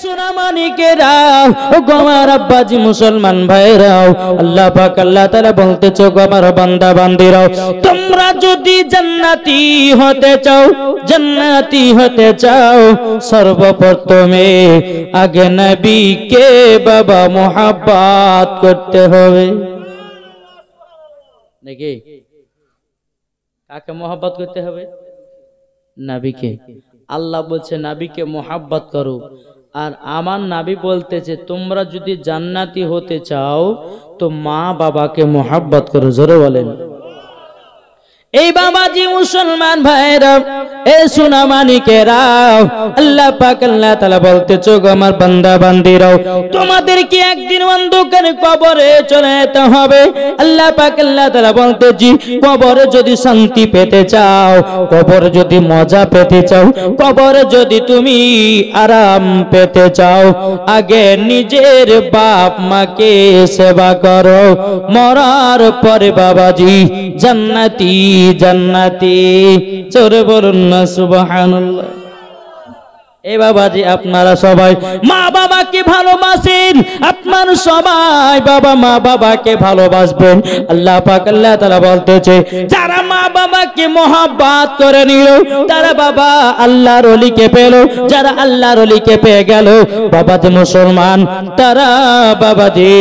সোনামানিকেরাও ও আমার আব্বাজি মুসলমান ভাইরাও, আল্লাহ পাক আল্লাহ তাআলা বলতেছে গো আমার বান্দা বান্দিরাও, তোমরা যদি জান্নাতি হতে চাও, জান্নাতি হতে চাও, সর্বপ্রথমে আগে নবীকে বাবা মুহাব্বত করতে হবে। নাকি কাকে মুহাব্বত করতে হবে? নবীকে। আল্লাহ বলছে নবীকে মুহাব্বত করো। আর আমার নবী বলতেছে তোমরা যদি জান্নাতি হতে চাও তো মা বাবাকে মুহাব্বত করো। জোরে বলেন। এই বাবাজি মুসলমান ভাইরা, এ সোনামানিকেরাও, আল্লাহ পাক আল্লাহ তাআলা বলতেছে গো আমার বান্দা বান্দিরাও, তোমাদেরকে একদিন অন্ধকার কবরে চলে যেতে হবে। আল্লাহ পাক আল্লাহ তাআলা বলতেছি কবরে যদি শান্তি পেতে চাও, কবরে যদি মজা পেতে চাও, কবরে যদি তুমি আরাম পেতে চাও, আগে নিজের বাপ মাকে সেবা করো, মরার পরে বাবাজি জান্নাতি জান্নাতি। জোরে বলুন না সুবহানাল্লাহ। এই বাবাজি আপনারা সবাই মা বাবাকে ভালোবাসেন, আপনার সবাই বাবা মা বাবাকে ভালোবাসবেন। আল্লাহ পাক আল্লাহ তাআলা বলতেছে যারা মা বাবাকে মুহাব্বত করে নিল তারা বাবা আল্লাহর ওলিকে পেল, যারা আল্লাহর ওলিকে পেয়ে গেল বাবাজি মুসলমান তারা বাবাজি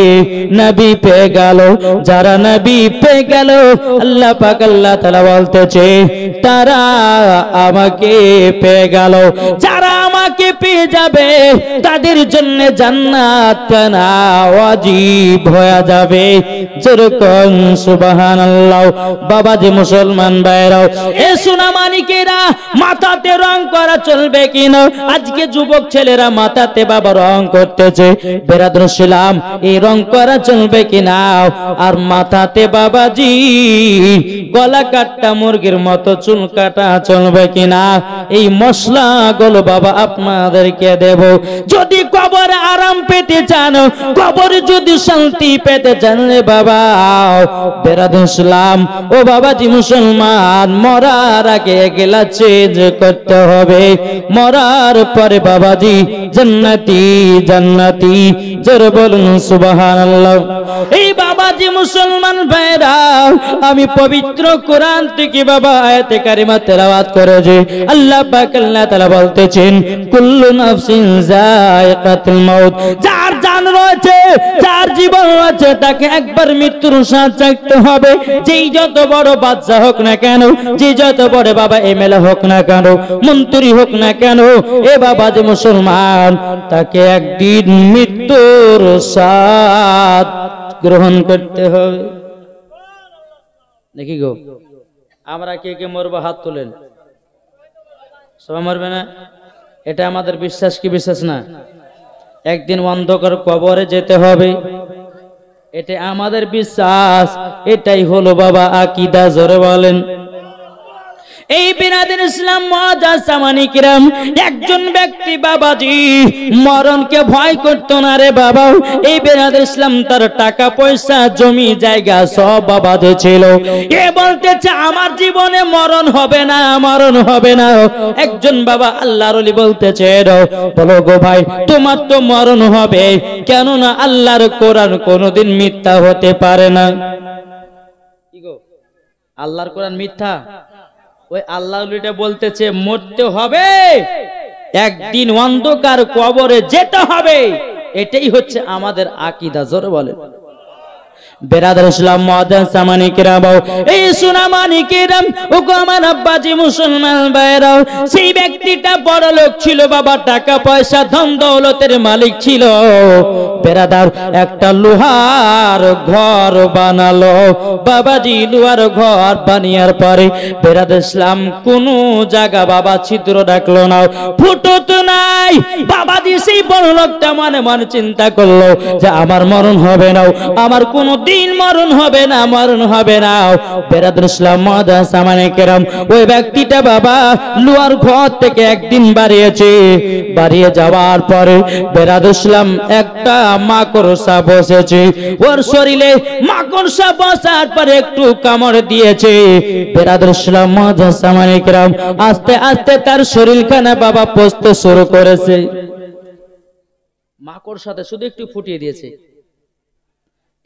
নবী পেয়ে গেল, যারা নবী পেয়ে গেল আল্লাহ পাক আল্লাহ তাআলা বলতেছে তারা আমাকে পেয়ে গেল। যারা আমাকে পেয়ে যাবে তাদের জন্য জান্নাত না ওয়াজিব হয়ে যাবে। যেরকম সুবহানাল্লাহ। বাবাজি মুসলমান ভাইরাও, এ সোনামানিকেরা, মাথাতে রং করা চলবে কিনা? আজকে যুবক ছেলেরা মাথাতে বাবা রং করতেছে, বেরাদর ইসলাম এই রং করা চলবে কিনা? আর মাথাতে বাবাজি গলা কাটা মুরগির মতো চুল কাটা চলবে কিনা? এই মশলা গুলো বাবা আপনাদেরকে দেব। যদি কবরে আরাম পেতে চান, কবরে যদি শান্তি পেতে চান রে বাবা বেরাদর ইসলাম ও বাবাজি মুসলমান, মরার আগে এগুলা চেঞ্জ করতে হবে, মরার পরে বাবাজি জান্নাতি জান্নাতি। জোরে বলুন সুবহানাল্লাহ। এই বাবাজি মুসলমান ভাইরা, আমি পবিত্র কোরআন থেকে বাবা আয়াতে কারিমা তেলাওয়াত করেছি। আল্লাহ পাক আল্লাহ তাআলা বলতেছেন কুল্লু নাফসিন যায়কাতুল মাউত, যার জান রয়েছে, যার জীবন রয়েছে তাকে একবার মৃত্যুর স্বাদ চাখতে হবে। যেই যত বড় বাদশা হোক না কেন, যে যত বড় বাবা এমএলএ হোক না কেন, মন্ত্রী হোক না কেন, এ বাবা যে মুসলমান তাকে একদিন মৃত্যুর স্বাদ গ্রহণ করতে হবে। দেখি গো, আমরা কে কে মরবো হাত তোলেন। সবাই মরবে না? এটা আমাদের বিশ্বাস কি বিশ্বাস না? একদিন অন্ধকার কবরে যেতে হবে, এটা আমাদের বিশ্বাস। এটাই হলো বাবা আকীদা। জোরে বলেন। এই বিরাদের ইসলাম মুআজ্জাজ সামানিকরাম, একজন ব্যক্তি বাবাজি মরণকে ভয় করত না রে বাবা। এই বিরাদের ইসলাম তার টাকা পয়সা জমি জায়গা সব বাবাতে ছিল। এ বলতেছে আমার জীবনে মরণ হবে না, মরণ হবে না। একজন বাবা আল্লাহর ওলি বলতেছে বলো গো ভাই তোমার তো মরণ হবে, কেননা আল্লাহর কোরআন কোনোদিন মিথ্যা হতে পারে না। কি গো, আল্লাহর কোরআন মিথ্যা? ওই আল্লাহ বলতেছে মরতে হবে, একদিন অন্ধকার কবরে যেতে হবে। এটাই হচ্ছে আমাদের আকীদা। জোরে বলে। বেরাদার ইসলাম মুআজ্জাজ সামানিকরাম, এই সোনামানিকরাম, ও গো আমার আব্বাজি মুসলমান ভাইরাও, সেই ব্যক্তিটা বড় লোক ছিল বাবা, টাকা পয়সা ধন দৌলতের মালিক ছিল। বেরাদার একটা লোহার ঘর বানালো বাবাজি। লোহার ঘর বানিয়ার পরে বেরাদার ইসলাম কোন জায়গা বাবা ছিদ্র রাখলো না, ফুটো তো নাই। বাবাজি সেই বড় লোকটা মনে মনে চিন্তা করলো যে আমার মরণ হবে না, আমার কোন দিন মরণ হবে না, মরণ হবে না। বেরাদর ইসলাম মুআজ্জাজ সামানিকরাম, ওই ব্যক্তিটা বাবা লোহার ঘর থেকে একদিন বাড়িয়েছে। বাড়িয়ে যাওয়ার পরে বেরাদর ইসলাম একটা মাকড়সা বসেছে, ওর শরীরে মাকড়সা বসার পরে একটু কামড় দিয়েছে। বেরাদর ইসলাম মুআজ্জাজ সামানিকরাম, আস্তে আস্তে তার শরীরখানা বাবা পচতে শুরু করেছে। মাকড় সাথে শুধু একটু ফুটিয়ে দিয়েছে।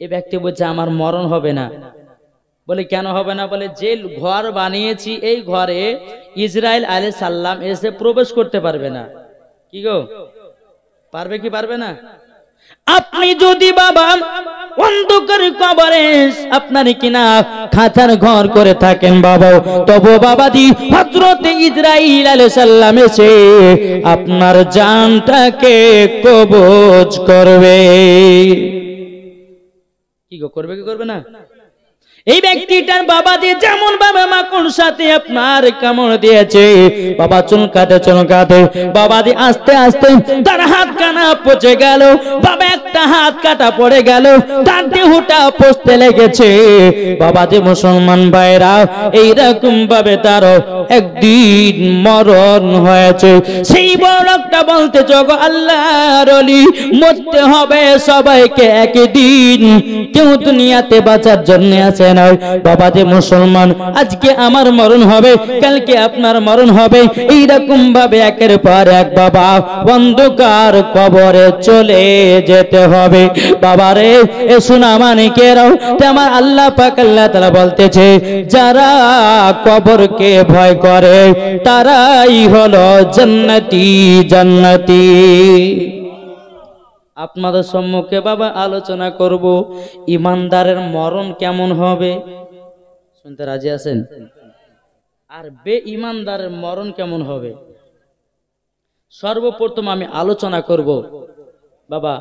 এই ব্যক্তি বলছে আমার মরণ হবে না। বলে কেন হবে না? বলে যে ঘর বানিয়েছি এই ঘরে ইসরাইল আলাইহিস সালাম এসে প্রবেশ করতে পারবে না। কি গো, পারবে কি পারবে না? আপনি যদি বাবা অন্ধকার কবরে আপনার কিনা খাঁচার ঘর করে থাকেন বাবা, তবু বাবাজি হযরত ইসরাইল আলাইহিস সালাম এসে আপনার জানটাকে কবজ করবে। কি গো, করবে কি করবে না? এই ব্যক্তিটার বাবাজি যেমন বাবা মাকড় সাথে আপনার কামড় দিয়েছে, বাবা চুলকাতে বাবাজি আস্তে আস্তে তার হাত কানা পচে গেল, বাবা একটা হাত কাটা পড়ে গেল, তার দেহটা পচতে লেগেছে। বাবাজি মুসলমান ভাইরা এইরকম ভাবে তার একদিন মরণ হয়েছে। সেই বড় লোকটা বলতে জগো আল্লাহর ওলি, মরতে হবে সবাইকে একদিন, কেউ দুনিয়াতে বাঁচার জন্য আছে না। বাবাজি মুসলমান, আজকে আমার মরণ হবে, কালকে আপনার মরণ হবে, এইরকম ভাবে একের পর এক বাবা অন্ধকার কবরে চলে যেতে হবে। বাবারে এ শোনা মানিকেরাও, আমার আল্লাহ পাক আল্লাহ তাআলা বলতেছে যারা কবরকে ভয় করে তারাই হলো জান্নাতি জান্নাতি। আপনাদের সম্মুখে বাবা আলোচনা করব ইমানদারের মরণ কেমন হবে। শুনতে রাজি আছেন? আর বেঈমানদারের মরণ কেমন হবে? সর্বপ্রথম আমি আলোচনা করব বাবা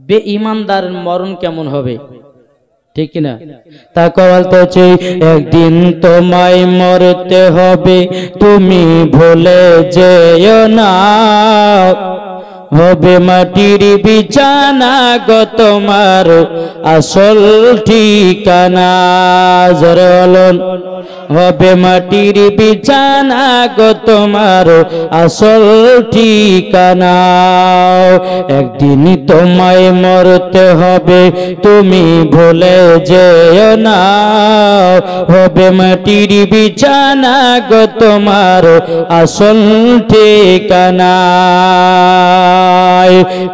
বেঈমানদারের মরণ কেমন হবে, ঠিক না? তা বলতেছে একদিন তোমায় মরতে হবে, তুমি ভুলে যেও না, হবে মাটির বিছানা গো তোমার আসল ঠিকানা। জোরে বলুন, হবে মাটির বিছানা গো তোমার আসল ঠিকানা। একদিন তোমায় মরতে হবে, তুমি ভুলে যেও না, হবে মাটির বিছানা গো তোমার আসল ঠিকানা।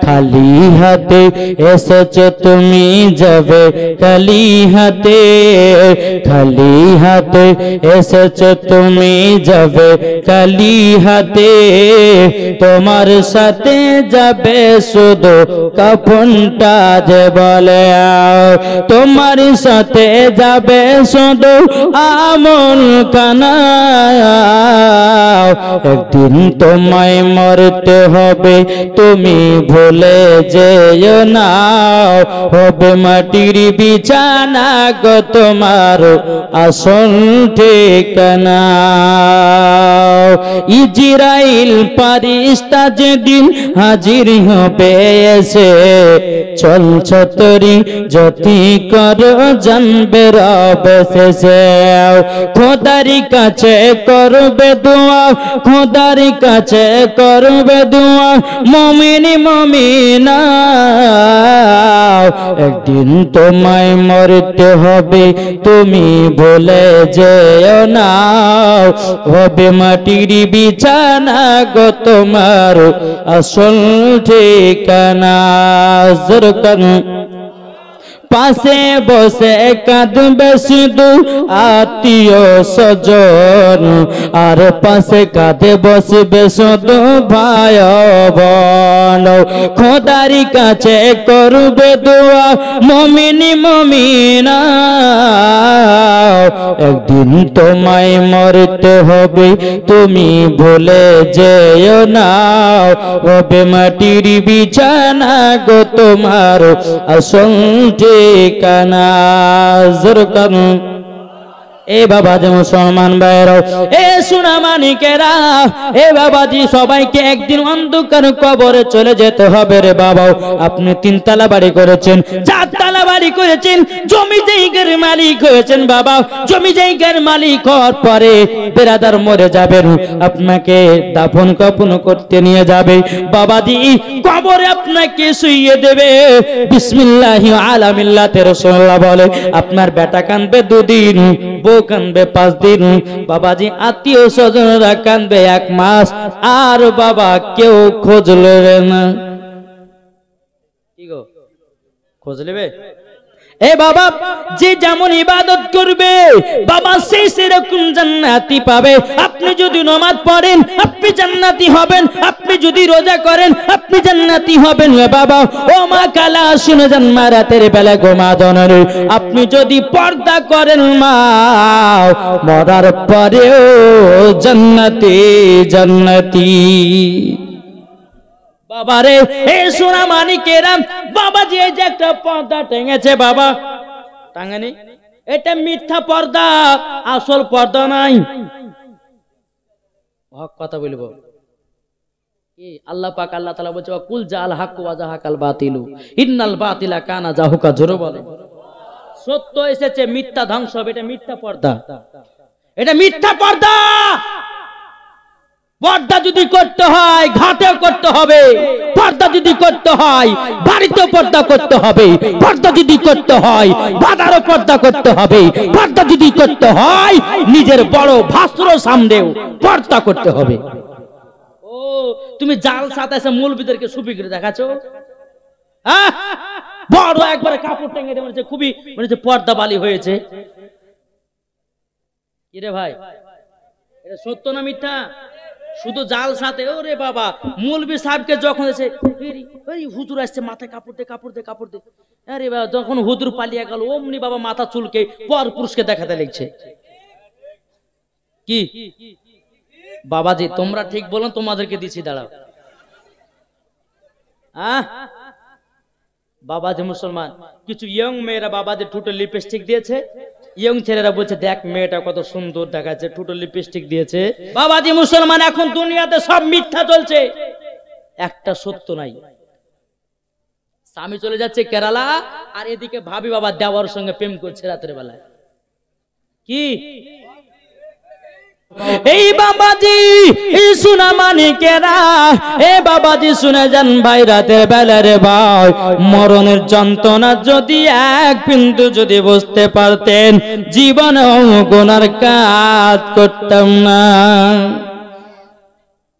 খালি হাতে এসেছো তুমি যাবে খালি হাতে, খালি হাতে এসেছো তুমি যাবে খালি হাতে, তোমার সাথে যাবে শুধু কাফনটা যে বলে, তোমার সাথে যাবে শুধু আমল কানা। একদিন তোমায় মরতে হবে, তুমি ভুলে যেও না, হবে মাটির বিছানা গো তোমার আসল ঠিকানা। ইজরাইল ফারিস্তা যেদিন হাজির হবে এসে, চলছ তরি যতি করো জানবে রব শেষে। খোদার কাছে করবে দোয়া, খোদার কাছে করবে দোয়া মুমিন মুমিনা। একদিন তোমায় মরতে হবে, তুমি ভুলে যেও না, হবে মাটির বিছানা গো তোমার আসল ঠিকানা। জোরকার পাশে বসে কাঁদবে শুধু আত্মীয় স্বজন, আর পাশে কাঁদে বসবে শুধু ভাই বোন। খোদার কাছে করবে দোয়া মুমিন মুমিনা। একদিন তোমায় মরতে হবে, তুমি ভুলে যেও না, হবে মাটির বিছানা গো তোমার আসল ঠিকানা। জোরকার এ বাবাজি মুসলমান ভাইরাও, এ সোনা মানিকেরা, এ বাবাজি সবাইকে একদিন অন্ধকার কবরে চলে যেতে হবে রে বাবা। আপনি 3 তলা বাড়ি করেছেন, 4 তলা বাড়ি করেছেন, জমি জায়গার মালিক হয়েছেন বাবা। জমি জায়গার মালিক হওয়ার পরে বেরাদার মরে যাবেন, আপনাকে দাফন কাফন করতে নিয়ে যাবে বাবাজি। কবরে আপনাকে শুইয়ে দেবে, বিসমিল্লাহি আলা মিল্লাতে রাসূলুল্লাহ বলে। আপনার বেটা কাঁদবে 2 দিন, বউ কাঁদবে 5 দিন, বাবাজি আত্মীয় স্বজনরা কাঁদবে 1 মাস, আর বাবা কেউ খোঁজ নেবে না। খোঁজ নেবে। এ বাবা, যে যেমন ইবাদত করবে বাবা সে সেরকম জান্নাতি পাবে। আপনি যদি নামাজ পড়েন আপনি জান্নাতি হবেন, আপনি যদি রোজা করেন আপনি জান্নাতি হবেন। এ বাবা ও মা কালা শুনে যান, মা রাতের বেলা ঘুমা দনরে আপনি যদি পর্দা করেন মা মরার পরেও জান্নাতি জান্নাতি। বাবারে এ সোনা মানিকেরা, বাবা যে একটা পর্দা টেঙেছে বাবা টাঙানি, এটা মিথ্যা পর্দা, আসল পর্দা নাই। হক কথা বলবো কি আল্লাহ পাক আল্লাহ তাআলা বলছে কুল জাল হক ওয়া জাহাকাল বাতিলু ইন্নাল বাতিলা কানা জাহুকা। জোরে বলে সত্য এসেছে মিথ্যা ধ্বংস হবে। এটা মিথ্যা পর্দা, এটা মিথ্যা পর্দা। পর্দা যদি করতে হয় ঘাটেও করতে হবে, পর্দা যদি করতে হয় বাড়িতেও পর্দা করতে হবে, পর্দা যদি করতে হয় বাজারও পর্দা করতে হবে, পর্দা যদি করতে হয় নিজের বড় ভাস্ত্র সামনেও পর্দা করতে হবে। ও তুমি জাল সাথে এসে মৌলবীদেরকে সুফি করে দেখাচ্ছো, বড় একবারে কাপড় টেঙে দিয়ে মনে খুবই মানে পর্দা বালি হয়েছে। কিরে ভাই এটা সত্য না মিথ্যা? শুধু জাল সাথে ওরে বাবা মৌলবী সাহেবকে যখন এসে হুজুর আসছে মাথায় কাপড় দে কাপড় দে কাপড় দে, আরে বাবা যখন হুজুর পালিয়ে গেল অমনি বাবা মাথা চুলকে পর পুরুষকে দেখাতে লিখছে। কি বাবাজি তোমরা ঠিক বলো, তোমাদেরকে দিছি দাঁড়াও। বাবাজি মুসলমান কিছু ইয়ং মেয়েরা বাবাজি ঠোঁটে লিপস্টিক দিয়েছে, ইয়ং ছেলেরা বলছে দেখ মেয়েটা কত সুন্দর দেখাচ্ছে, ঠোঁটে লিপস্টিক দিয়েছে। বাবাজি মুসলমান এখন দুনিয়াতে সব মিথ্যা চলছে, একটা সত্য নাই। স্বামী চলে যাচ্ছে কেরালা আর এদিকে ভাবি বাবা দেওয়ার সঙ্গে প্রেম করছে রাতের বেলায়। কি এই বাবাজি সোনা মানিকেরা, এ বাবাজি শুনে যান ভাই রাতের বেলা রে ভাই মরণের যন্ত্রণা যদি এক বিন্দু যদি বুঝতে পারতেন জীবনে গুনার কাজ করতাম না।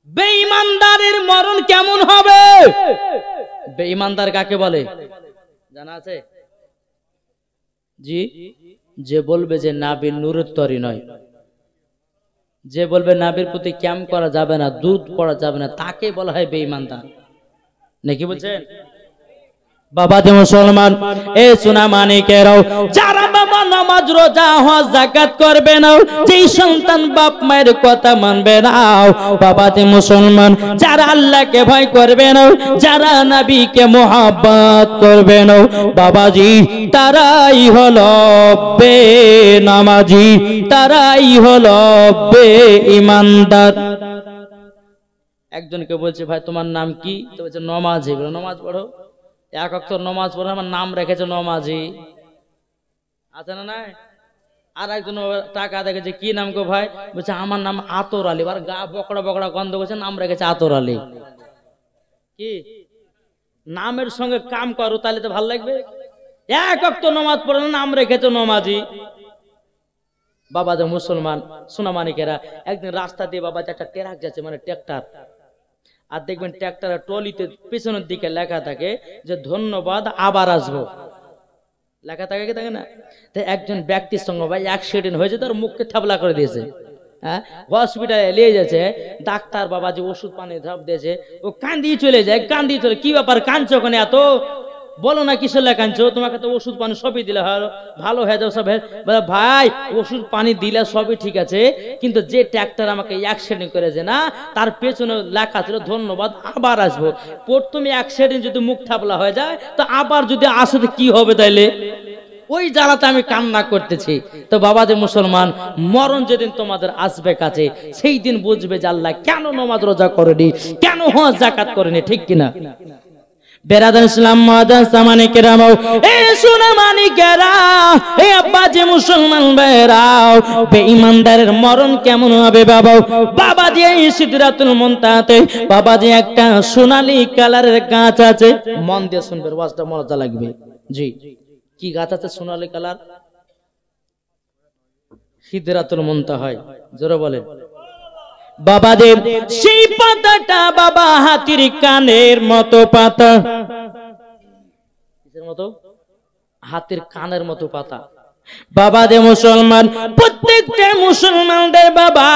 বেঈমানদারের মরণ কেমন হবে? বেঈমানদার কাকে বলে জানা আছে? জি, যে বলবে যে নাবির নূরের তরি নয়, যে বলবে নাবির প্রতি ক্যাম্প করা যাবে না, দুধ পড়া যাবে না, তাকে বলা হয় বেঈমানদার। নাকি বলছেন বাবাজি মুসলমান? এ সোনা মানিকেরাও যারা বাবা নামাজ রোজা হজ যাকাত করবে না, যেই সন্তান বাপ মায়ের কথা মানবে না বাবাজি মুসলমান, যারা আল্লাহকে ভয় করবে না, যারা নবীকে মুহাব্বত করবে না বাবাজি তারাই হলো বেনামাজি, তারাই হলো বেঈমানদার। একজনকে বলছে ভাই তোমার নাম কি? তো বলছে নমাজি। বলো নমাজ পড়ো, এক অক্ষর নমাজ পড়ে আমার নাম রেখেছে নমাজি, আছে না নাই? আর একজন টাকা দেখেছে কি নাম গো ভাই? বলছে আমার নাম আতর আলী। আর গা বকড়া বকড়া গন্ধ করছে, নাম রেখেছে আতর আলী। কি নামের সঙ্গে কাম করো তাহলে তো ভালো লাগবে। এক অক্ষর নমাজ পড়ে নাম রেখেছে নমাজি। বাবা যে মুসলমান সোনা মানিকেরা, একদিন রাস্তা দিয়ে বাবা একটা ট্রাক যাচ্ছে মানে ট্রাক্টর, আর দেখবেন ট্রাক্টরের ট্রলিতে পিছনের দিকে লেখা থাকে যে ধন্যবাদ আবার আসবো, লেখা থাকে কি থাকে না? তো একজন ব্যক্তির সঙ্গে ভাই অ্যাক্সিডেন্ট হয়েছে, তার মুখকে থাবলা করে দিয়েছে। হ্যাঁ হসপিটালে নিয়ে যাচ্ছে, ডাক্তার বাবা যে ওষুধ পানি ধাপ দিয়েছে, ও কান্দিয়ে চলে যায়, কান্দিয়ে চলে। কি ব্যাপার কাঁদছো ওখানে এত? বলো না কিসের লেখা কাঁদছো? তোমাকে তো ওষুধ পানি সবই দিলে ভালো হয়ে যাও সব। ভাই ওষুধ পানি দিলে সবই ঠিক আছে, কিন্তু যে ট্রাক্টর আমাকে অ্যাক্সিডেন্ট করেছে না তার পেছনে লেখা ছিল ধন্যবাদ আবার আসবো। প্রথমে অ্যাক্সিডেন্ট যদি মুখ থাবলা হয়ে যায় তো আবার যদি আসে তো কি হবে? তাইলে ওই জ্বালাতে আমি কান্না করতেছি। তো বাবাদের মুসলমান মরণ যেদিন তোমাদের আসবে কাছে সেই দিন বুঝবে যে আল্লাহ কেন নামাজ রোজা করেনি, কেন হজ যাকাত করেনি, ঠিক কিনা? বেরাদার ইসলাম মাদান সামানি কেরামাও, এ সোনা মানিকেরা, এ আব্বাজি মুসলমান ভাইরাও, বেঈমানদারের মরণ কেমন হবে বাবা? বাবাজি এই সিদরাতুল মুনতাহাতে বাবাজি একটা সোনালী কালারের গাছ আছে, মন দিয়ে শুনবেন, ওয়াজটা মজা লাগবে। জি কি গাছ আছে সোনালী কালার? সিদরাতুল মুনতাহা। জোরে বলেন বাবাদের সেই পাতাটা বাবা হাতির কানের মতো পাতা। কিসের মতো? হাতের কানের মতো পাতা। বাবা যে মুসলমান, প্রত্যেকটা মুসলমানদের বাবা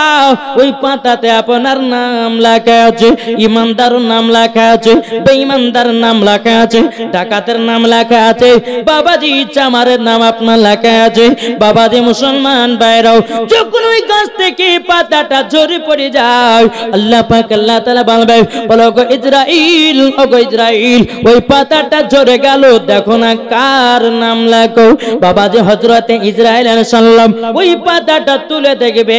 ওই পাতাতে আপনার নাম লেখা আছে, ইমানদারের নাম লেখা আছে, বেঈমানদারের নাম লেখা আছে, ডাকাতের নাম লেখা আছে, বাবাজি চামারের নাম আপনার লেখা আছে। বাবাজি মুসলমান ভাইরাও, যখন ওই গাছ থেকে পাতাটা ঝরে পড়ে যায়, আল্লাহ পাক আল্লাহ তাআলা বলবে, বলো গো ইসরাইল, ও গো ইসরাইল, ওই পাতাটা ঝরে গেল, দেখো না কার নাম লেখো। বাবাজি হযরত ইসরাইল আলাইহিস সালাম ওই পাতাটা তুলে দেখবে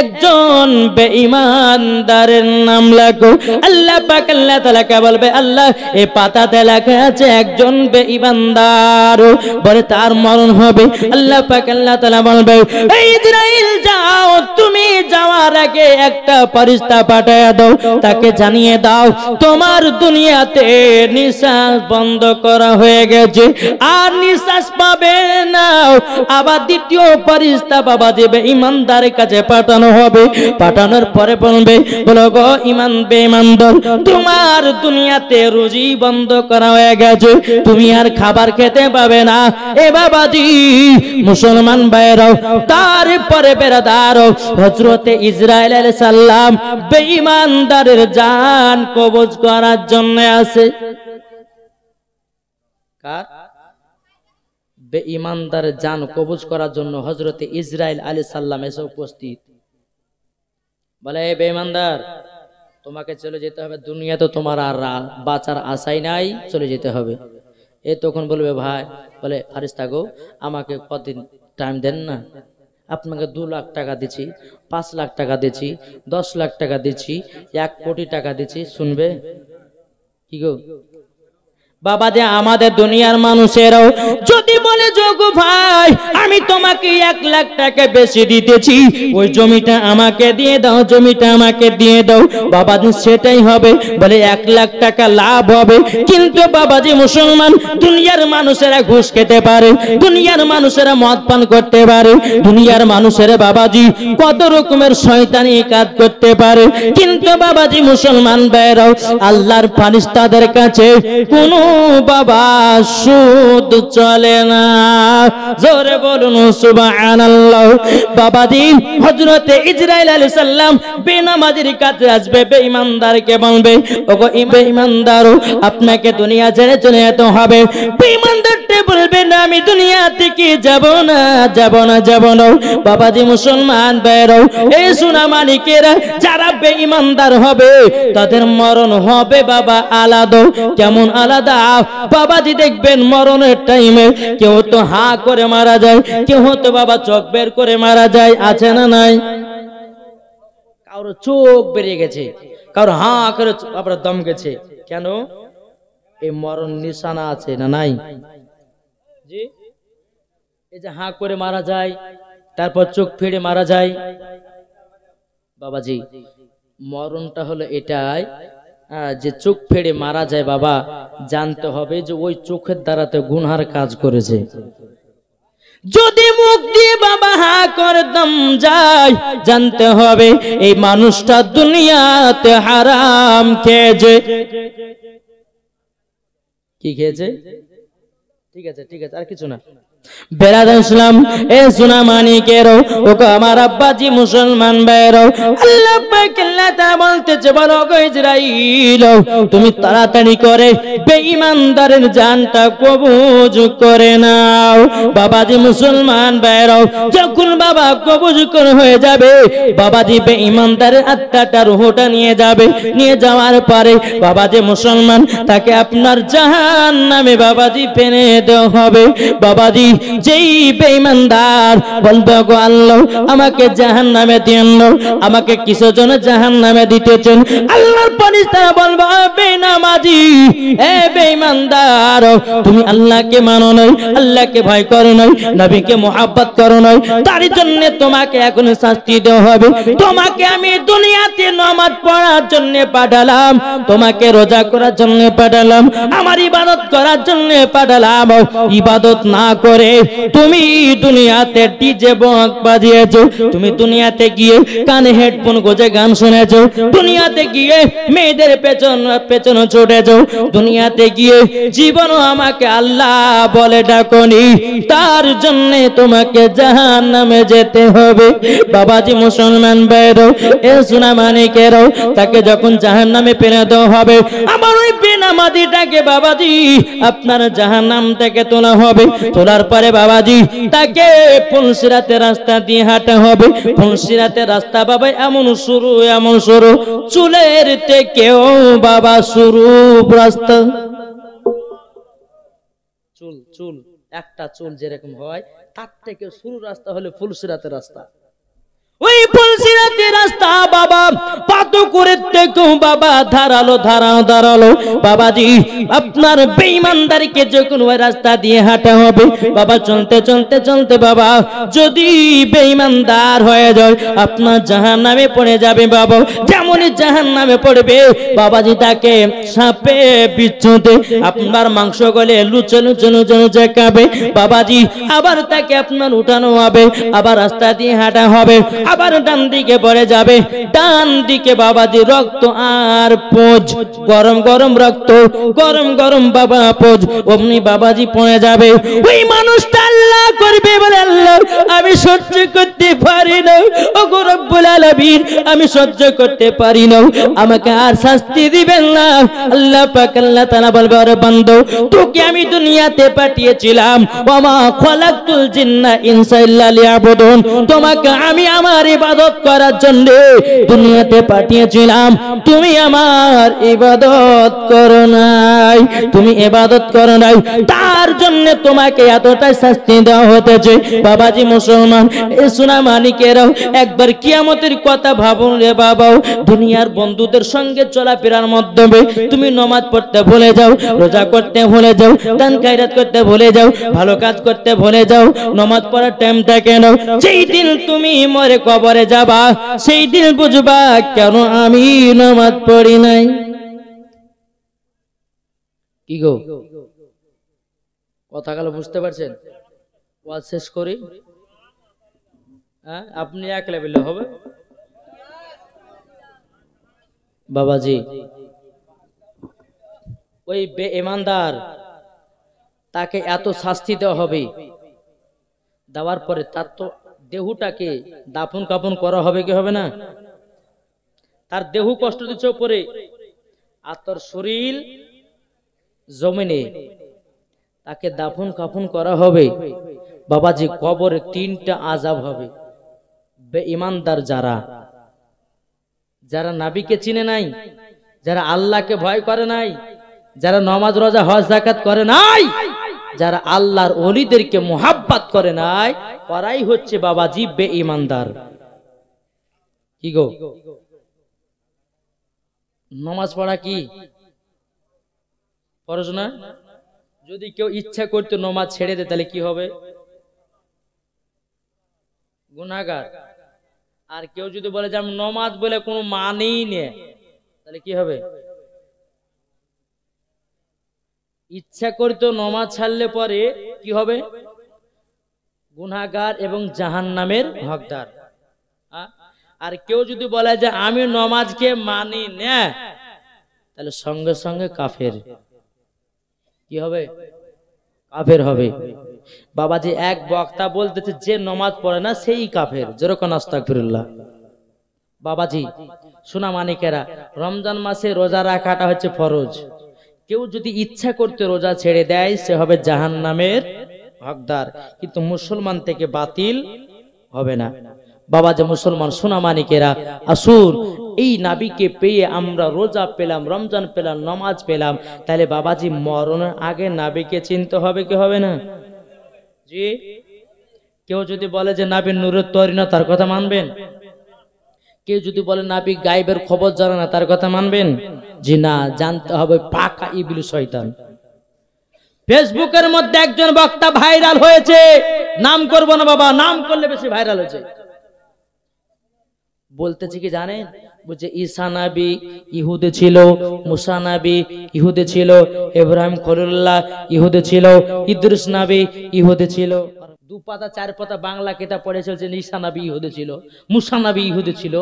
একজন বেঈমানদারের নাম লেখো। আল্লাহ পাক আল্লাহ তাআলা কে বলবে, আল্লাহ এই পাতাতে লেখা আছে একজন বেঈমানদার, বলে তার মরণ হবে। আল্লাহ পাক আল্লাহ তাআলা বলবে, এই ইসরাইল যাও, তুমি যাওয়ার আগে একটা ফেরেশতা পাঠিয়ে দাও, তাকে জানিয়ে দাও তোমার দুনিয়াতে নিঃশ্বাস বন্ধ করা হয়ে গেছে, আর নিঃশ্বাস পাবে না। আবার দ্বিতীয় ফেরেশতা বাবা দেবে ইমানদারের কাছে পাঠানো হবে। পাঠানোর পরে বলবে, বলো গো ইমান বেঈমানদার, তোমার দুনিয়াতে রুজি বন্ধ করা হয়ে গেছে, তুমি আর খাবার খেতে পাবে না। এ বাবাজি মুসলমান ভাইরাও, তারপরে বেরাদার হযরতে ইসরাইল আলাইহিস সালাম বেঈমানদারের জান কবজ করার জন্য আসে। কার? বেঈমানদারের জান কবজ করার জন্য হযরতে ইসরাইল আলাইহিস সালাম এসে উপস্থিত। বলে, এই বেঈমানদার, তোমাকে চলে যেতে হবে, দুনিয়াতে তোমার আর বাঁচার আশাই নাই, চলে যেতে হবে। এ তখন বলবে, ভাই, বলে ফেরেশতা গো, আমাকে কতদিন টাইম দেন না, আপনাকে 2 লাখ টাকা দিচ্ছি, 5 লাখ টাকা দিচ্ছি, 10 লাখ টাকা দিচ্ছি, 1 কোটি টাকা দিচ্ছি, শুনবে কি গো? বাবা যে আমাদের দুনিয়ার মানুষেরাও যদি বলে, যোগু ভাই আমি তোমাকে 1 লাখ টাকা বেশি দিতেছি, ওই জমিটা আমাকে দিয়ে দাও, জমিটা আমাকে দিয়ে দাও, বাবাজি সেটাই হবে। বলে 1 লাখ টাকা লাভ হবে। কিন্তু বাবাজি মুসলমান, দুনিয়ার মানুষেরা ঘুষ খেতে পারে, দুনিয়ার মানুষেরা মদ পান করতে পারে, দুনিয়ার মানুষেরা বাবাজি কত রকমের শয়তানি কাজ করতে পারে, কিন্তু বাবাজি মুসলমান ভাইরাও আল্লাহর ফেরেশতাদের কাছে কোনো বাবা সুদ চলে না। জোরে বলুন সুবহানাল্লাহ। বাবাজি হযরতে ইসরাইল আলাইহিস সালাম বেনামাজির কাছে আসবে, বেঈমানদারকে বলবে, ওগো বেঈমানদার, আপনাকে দুনিয়া ছেড়ে চলে যেতে হবে। বেঈমানদারটা বলবে, না আমি দুনিয়া থেকে যাব না, যাব না, যাব না। বাবাজি মুসলমান ভাইরাও, এই সোনা মানিকেরা, যারা বেঈমানদার হবে তাদের মরণ হবে বাবা আলাদা। কেমন আলাদা? বাবাজি দেখবেন মরণের টাইমে কেউ তো হা করে মারা যায়, কেউ তো বাবা চোখ বের করে মারা যায়, আছে না নাই? কারো চোখ বেরিয়ে গেছে, কারো হা করে আপনার দম গেছে। কেন? এই মরণ নিশানা আছে না নাই? জি, এই যে হা করে মারা যায়, তারপর চোখ ফিরে মারা যায়। বাবাজি মরণটা হলো এটাই যে চোখ ফেড়ে মারা যায়। বাবা জানতে হবে যে ওই চোখের দ্বারাতে গুনহার কাজ করেছে। যদি মুখ দিয়ে বাবা হা করে দম যায়, জানতে হবে এই মানুষটা দুনিয়াতে হারাম খেয়েছে। কি খেয়েছে? ঠিক আছে, ঠিক আছে, আর কিছু না। বেরাদার ইসলাম, এ সোনা মানিকেরও, ওকে আমার আব্বাজি মুসলমান ভাইয়েরও, আল্লাহ পাক আল্লাহ তাআলা বলতেছে, বলো গো ইসরাইল, তুমি তাড়াতাড়ি করে বেঈমানদারের জানটা কবজ করে নাও। বাবাজি মুসলমান ভাইয়েরও, যখন বাবা কবজ করে হয়ে যাবে, বাবাজি বেঈমানদারের আত্মাটা রূহটা নিয়ে যাবে। নিয়ে যাওয়ার পরে বাবাজি মুসলমান, তাকে আপনার জাহান্নামে বাবাজি ফেলে দেওয়া হবে। বাবাজি যেই বেঈমানদার বলবে, গো আল্লাহ আমাকে জাহান্নামে দিয়েন না, আমাকে কিসের জন্য জাহান্নামে দিতেছেন? আল্লাহর ফেরেশতারা বলবে, বেনামাজি, এ বেঈমানদার, তুমি আল্লাহকে মানো নাই, আল্লাহকে ভয় করো নাই, নবীকে মুহাব্বত করো নাই, তার জন্য তোমাকে এখন শাস্তি দেওয়া হবে। তোমাকে আমি দুনিয়াতে নামাজ পড়ার জন্য পাঠালাম, তোমাকে রোজা করার জন্য পাঠালাম, আমার ইবাদত করার জন্য পাঠালাম। ইবাদত না করে করে তুমি দুনিয়াতে ডিজে বক্স বাজিয়েছো, তুমি দুনিয়াতে গিয়ে কানে হেডফোন গুঁজে গান শুনেছো, দুনিয়াতে গিয়ে মেয়েদের পেছন ছুটেছো, দুনিয়াতে গিয়ে জীবনও আমাকে আল্লাহ বলে ডাকনি, তার জন্য তোমাকে জাহান্নামে যেতে হবে। বাবাজি মুসলমান ভাইরা, এ সোনা মানিকেরা, তাকে যখন জাহান্নামে ফেলে দেওয়া হবে, আমার ওই বেনামাজিটাকে বাবাজি আপনার জাহান্নাম থেকে তোলা হবে। তোলার পরে বাবাজি তাকে ফুলসিরাতের রাস্তা দিয়ে হাঁটা হবে। ফুলসিরাতের রাস্তা বাবা এমন সরু চুলের থেকেও বাবা সরু রাস্তা। চুল একটা চুল যেরকম হয় তার থেকে সরু রাস্তা হলে ফুলসিরাতের রাস্তা। ওই ফুলসিরাতের রাস্তা বাবা পাতো করে দেখো বাবা ধারালো বাবাজি আপনার বেঈমানদারকে যখন ওই রাস্তা দিয়ে হাঁটা হবে বাবা, চলতে বাবা যদি বেঈমানদার হয়ে যায় আপনার জাহান্নামে পড়ে যাবে বাবা। যেমনই জাহান্নামে পড়বে বাবাজি তাকে সাপে বিচ্ছুতে আপনার মাংস গলে লুচে খাবে বাবাজি। আবার তাকে আপনার উঠানো হবে, আবার রাস্তা দিয়ে হাঁটা হবে, আবার ডান দিকে পড়ে যাবে, ডান দিকে বাবাজি রক্ত আর পোজ, গরম রক্ত, গরম বাবা পোজ, অমনি বাবাজি পড়ে যাবে। ওই মানুষটা আল্লাহ করবে বলে, আল্লাহ আমি সহ্য করতে পারি না, ওগো রব্বুল আলামিন আমি সহ্য করতে পারি না, আমাকে আর শাস্তি দিবেন না। আল্লাহ পাক আল্লাহ তাআলা বলবে, আরে বান্দা তোকে আমি দুনিয়াতে পাঠিয়েছিলাম, ওমা খালাকতুল জিন্না ইনসা ইল্লা লিয়াবুদুন, তোমাকে আমি আমার ইবাদত করার জন্য দুনিয়াতে পাঠিয়েছিলাম, তুমি আমার ইবাদত করো নাই, তার জন্য তোমাকে এতটা শাস্তি দেওয়া হতেছে। বাবাজি মুসলমান, এ সোনা মানিকেরাও একবার কিয়ামতের কথা ভাবুন রে বাবা। দুনিয়ার বন্ধুদের সঙ্গে চলাফেরার মাধ্যমে তুমি নামাজ পড়তে ভুলে যাও, রোজা করতে ভুলে যাও, দান খায়রাত করতে ভুলে যাও, ভালো কাজ করতে ভুলে যাও, নামাজ পড়ার টাইম থাকে না। যেই দিন তুমি মরে কবরে যাবা সেই দিন বুঝবা কেন আমি নামাজ পড়ি নাই। কি গো কথাগুলো বুঝতে পারছেন? ওয়াজ শেষ করি, হ্যাঁ আপনি এক লেভেলে হবে বাবাজি। ওই বেঈমানদার তাকে এত শাস্তি দেওয়া হবে, দেওয়ার পরে তার তো দেহটাকে দাফন কাফন করা হবে কি হবে না? তার দেহ কষ্ট দিচ্ছে উপরে, আর তার শরীর জমিনে, তাকে দাফন কাফন করা হবে বাবাজি। কবরে তিনটা আযাব হবে। বেঈমানদার যারা নবীকে চিনে নাই, যারা আল্লাহকে ভয় করে নাই, যারা নামাজ রোজা হজ যাকাত করে নাই, যারা আল্লাহর ওলিদেরকে মুহাব্বত করে নাই, ওরাই হচ্ছে বাবাজি বেঈমানদার। কি গো নামাজ পড়া কি ফরজ না? যদি কেউ ইচ্ছা করতে নামাজ ছেড়ে দেয় তাহলে কি হবে? গুনাহগার। আর কেউ যদি বলে যে আমি নামাজ বলে কোনো মানেই নেই তাহলে কি হবে? ইচ্ছা করতে নামাজ ছাড়লে পরে কি হবে? গুনাহগার এবং জাহান্নামের হকদার। আর কেউ যদি বলে যে আমি নামাজকে মানি না তাহলে সঙ্গে সঙ্গে কাফের। কি হবে? কাফের হবে। বাবাজি এক বক্তা বলতেছে যে নামাজ পড়ে না সেই কাফের। যেরকম আস্তাগফিরুল্লাহ। বাবাজি সোনা মানিকেরা, রমজান মাসে রোজা রাখাটা হচ্ছে ফরজ। কেউ যদি ইচ্ছা করতে রোজা ছেড়ে দেয় সে হবে জাহান্নামের হকদার, কিন্তু মুসলমান থেকে বাতিল হবে না। বাবাজি মুসলমান সোনা মানিকেরা, আসুন এই নবীকে পেয়ে আমরা রোজা পেলাম, রমজান পেলাম, নামাজ পেলাম, তাহলে বাবাজি মরণের আগে নবীকে চিনতে হবে কি হবে না? জি। কেউ যদি বলে যে নবী নূরের তৈরি না, তার কথা মানবেন? কেউ যদি বলে নবী গায়েবের খবর জানে না, তার কথা মানবেন? জি না, জানতে হবে পাকা ইবলিস শয়তান। ফেসবুকের মধ্যে একজন বক্তা ভাইরাল হয়েছে, নাম করব না বাবা, নাম করলে বেশি ভাইরাল হয়েছে। বলতেছি কি জানেন, বুঝছে ঈসা নবী ইহুদে ছিল, মুসা নবী ইহুদে ছিল, ইব্রাহিম খলিলুল্লাহ ইহুদে ছিল, ইদ্রিস নবী ইহুদে ছিল। দু পাতা চার পাতা বাংলা কিতাব পড়েছে যে ঈসা নবী ইহুদে ছিল, মুসা নবী ইহুদে ছিল,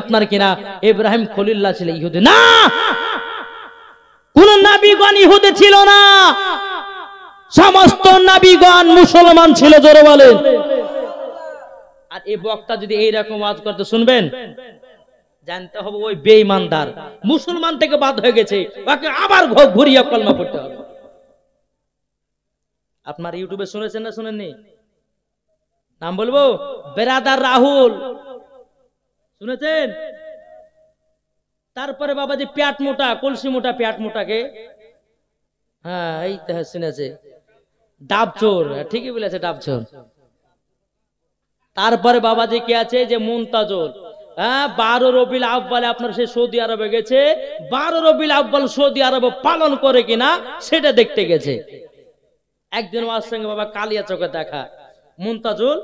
আপনার কিনা ইব্রাহিম খলিলুল্লাহ ছিল ইহুদে। না, কোন নবীগণ ইহুদে ছিল না, সমস্ত নবীগণ মুসলমান ছিল। জোরে বলেন। আর এই বক্তা যদি এইরকম ওয়াজ করতে শুনবেন, জানতে হবে ওই বেঈমানদার মুসলমান থেকে বাদ হয়ে গেছে, ওকে আবার ঘুরিয়ে কলমা পড়তে হবে। আপনার ইউটিউবে শুনেছেন না শুনেননি? নাম বলবো? বেরাদার রাহুল, শুনেছেন? তারপরে বাবাজি পেট মোটা, কলসি মোটা, পেট মোটাকে, হ্যাঁ এই তো শুনেছে, ডাবচোর, ঠিকই বলেছে ডাবচোর। তারপরে বাবাজি কি আছে যে মুনতাজুল, হ্যাঁ 12 রবিউল আউয়ালে আপনার সে সৌদি আরবে গেছে, 12 রবিউল আউয়াল সৌদি আরবে পালন করে কিনা সেটা দেখতে গেছে। একদিন ওর সঙ্গে বাবা কালিয়া চোখে দেখা, মুনতাজুল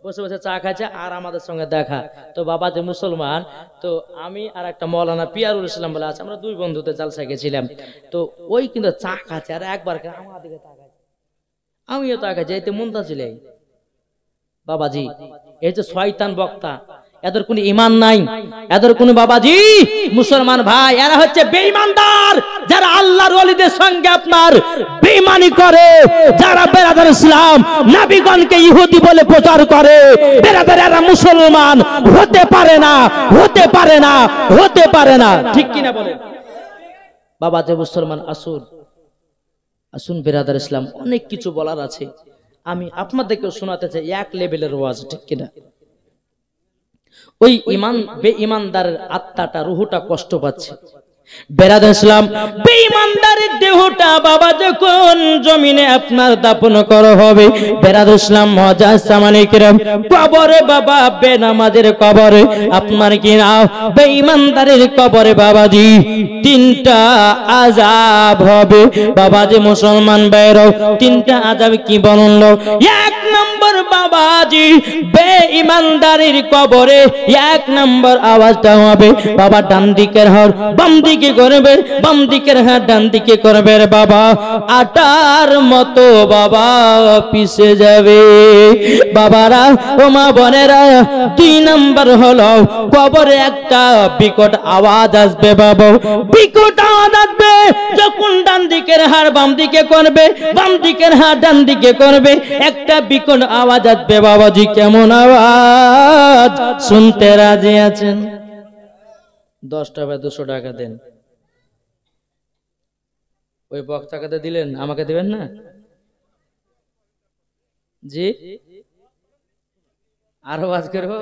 বসে বসে চা খাচ্ছে আর আমাদের সঙ্গে দেখা। তো বাবা যে মুসলমান, তো আমি আর একটা মৌলানা পিয়ারুল ইসলাম বলে আছে, আমরা দুই বন্ধুতে জালসায় গেছিলাম। তো ওই কিন্তু চা খাচ্ছে আর একবার আমার দিকে তাকাচ্ছে, আমিও তাকাচ্ছি, এতে মুনতাজুল। বাবাজি এই যে শয়তান বক্তা, এদের কোনো ঈমান নাই, এদের কোনো বাবাজি মুসলমান ভাই, এরা হচ্ছে বেঈমানদার, যারা আল্লাহর ওলিদের সঙ্গে আপনার বেঈমানি করে, যারা বেরাদার ইসলাম নবীগণকে ইহুদি বলে প্রচার করে, বেরাদার এরা মুসলমান হতে পারে না, হতে পারে না, হতে পারে না। ঠিক কিনা বলেন? বাবাজি মুসলমান আসুন, আসুন বেরাদার ইসলাম, অনেক কিছু বলার আছে, আমি আপনাদেরকে শোনাতে চাই এক লেভেলের ওয়াজ। ঠিক কিনা? ওই ইমান বেঈমানদারের আত্মাটা, রুহটা কষ্ট পাচ্ছে। বেরাদার ইসলাম বেঈমানদারের দেহটা বাবা যখন জমিনে আপনার দাফন করা হবে, বেরাদার ইসলাম মজা সামানে কিরাম কবরে বাবা, বেনামাজের কবরে আপনার কি না বেঈমানদারের কবরে বাবাজি তিনটা আযাব হবে। বাবাজি মুসলমান ভাইরাও, তিনটা আযাব কি বলল? এক নম্বর বাবাজি বেঈমানদারের কবরে এক নম্বর আওয়াজটা হবে বাবা ডান দিকের হাড় বাম দিকে করবে, বাম দিকের হাড় ডান দিকে করবে রে বাবা, আটার মতো বাবা পিছে যাবে। বাবারা ও মা বোনেরা, দুই নম্বর হলো কবরে একটা বিকট আওয়াজ আসবে বাবা, বিকট আওয়াজ আসবে যখন ডান দিকের হাড় বাম দিকে করবে, বাম দিকের হাড় ডান দিকে করবে, একটা বিকট আওয়াজ আসবে। বাবাজি কেমন আওয়াজ শুনতে রাজি আছেন? 10 টাকা 200 টাকা দেন। ওই বক্তাকে তো দিলেন, আমাকে দিবেন না? জি আরো আওয়াজ করবো?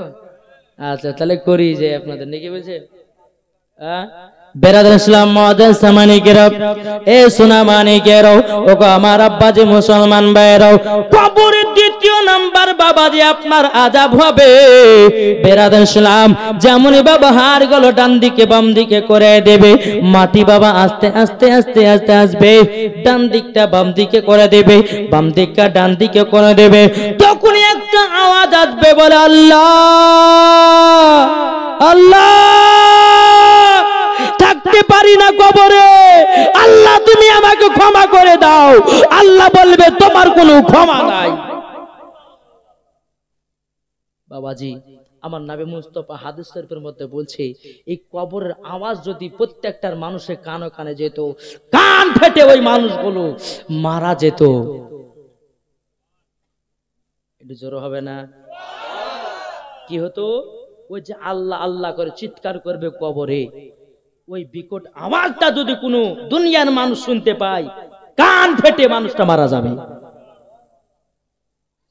আচ্ছা তাহলে করি যে আপনাদের নাকি বলছে। বেরাদার ইসলাম মওয়াজ্জাজ সামানি কেরাও, এ সোনা মানি কেরাও, ওগো আমার আব্বাজি মুসলমান ভাইরাও, কবরের দ্বিতীয় নাম্বার বাবাজি আপনার আযাব হবে। বেরাদার ইসলাম যেমনই বাবা হাড় গুলো ডান দিকে বাম দিকে করে দেবে, মাটি বাবা আস্তে আস্তে আস্তে আস্তে আসবে, ডান দিকটা বাম দিকে করে দেবে, বাম দিকটা ডান দিকে করে দেবে, তখনই একটা আওয়াজ আসবে, বলে আল্লাহ আল্লাহ, থাকতে পারি না কবরে, আল্লাহ তুমি আমাকে ক্ষমা করে দাও। আল্লাহ বলবে তোমার কোনো ক্ষমা নাই। বাবাজি আমার নবী মুস্তাফা হাদিস শরীফের মধ্যে বলছে, এই কবরের আওয়াজ যদি প্রত্যেকটার মানুষের কানে কানে যেত, কান ফেটে ওই মানুষগুলো মারা যেত। একটু জোর হবে না? কি হতো? ওই যে আল্লাহ আল্লাহ করে চিৎকার করবে কবরে, ওই বিকট আওয়াজটা যদি কোনো দুনিয়ার মানুষ শুনতে পায়, কান ফেটে মানুষটা মারা যাবে।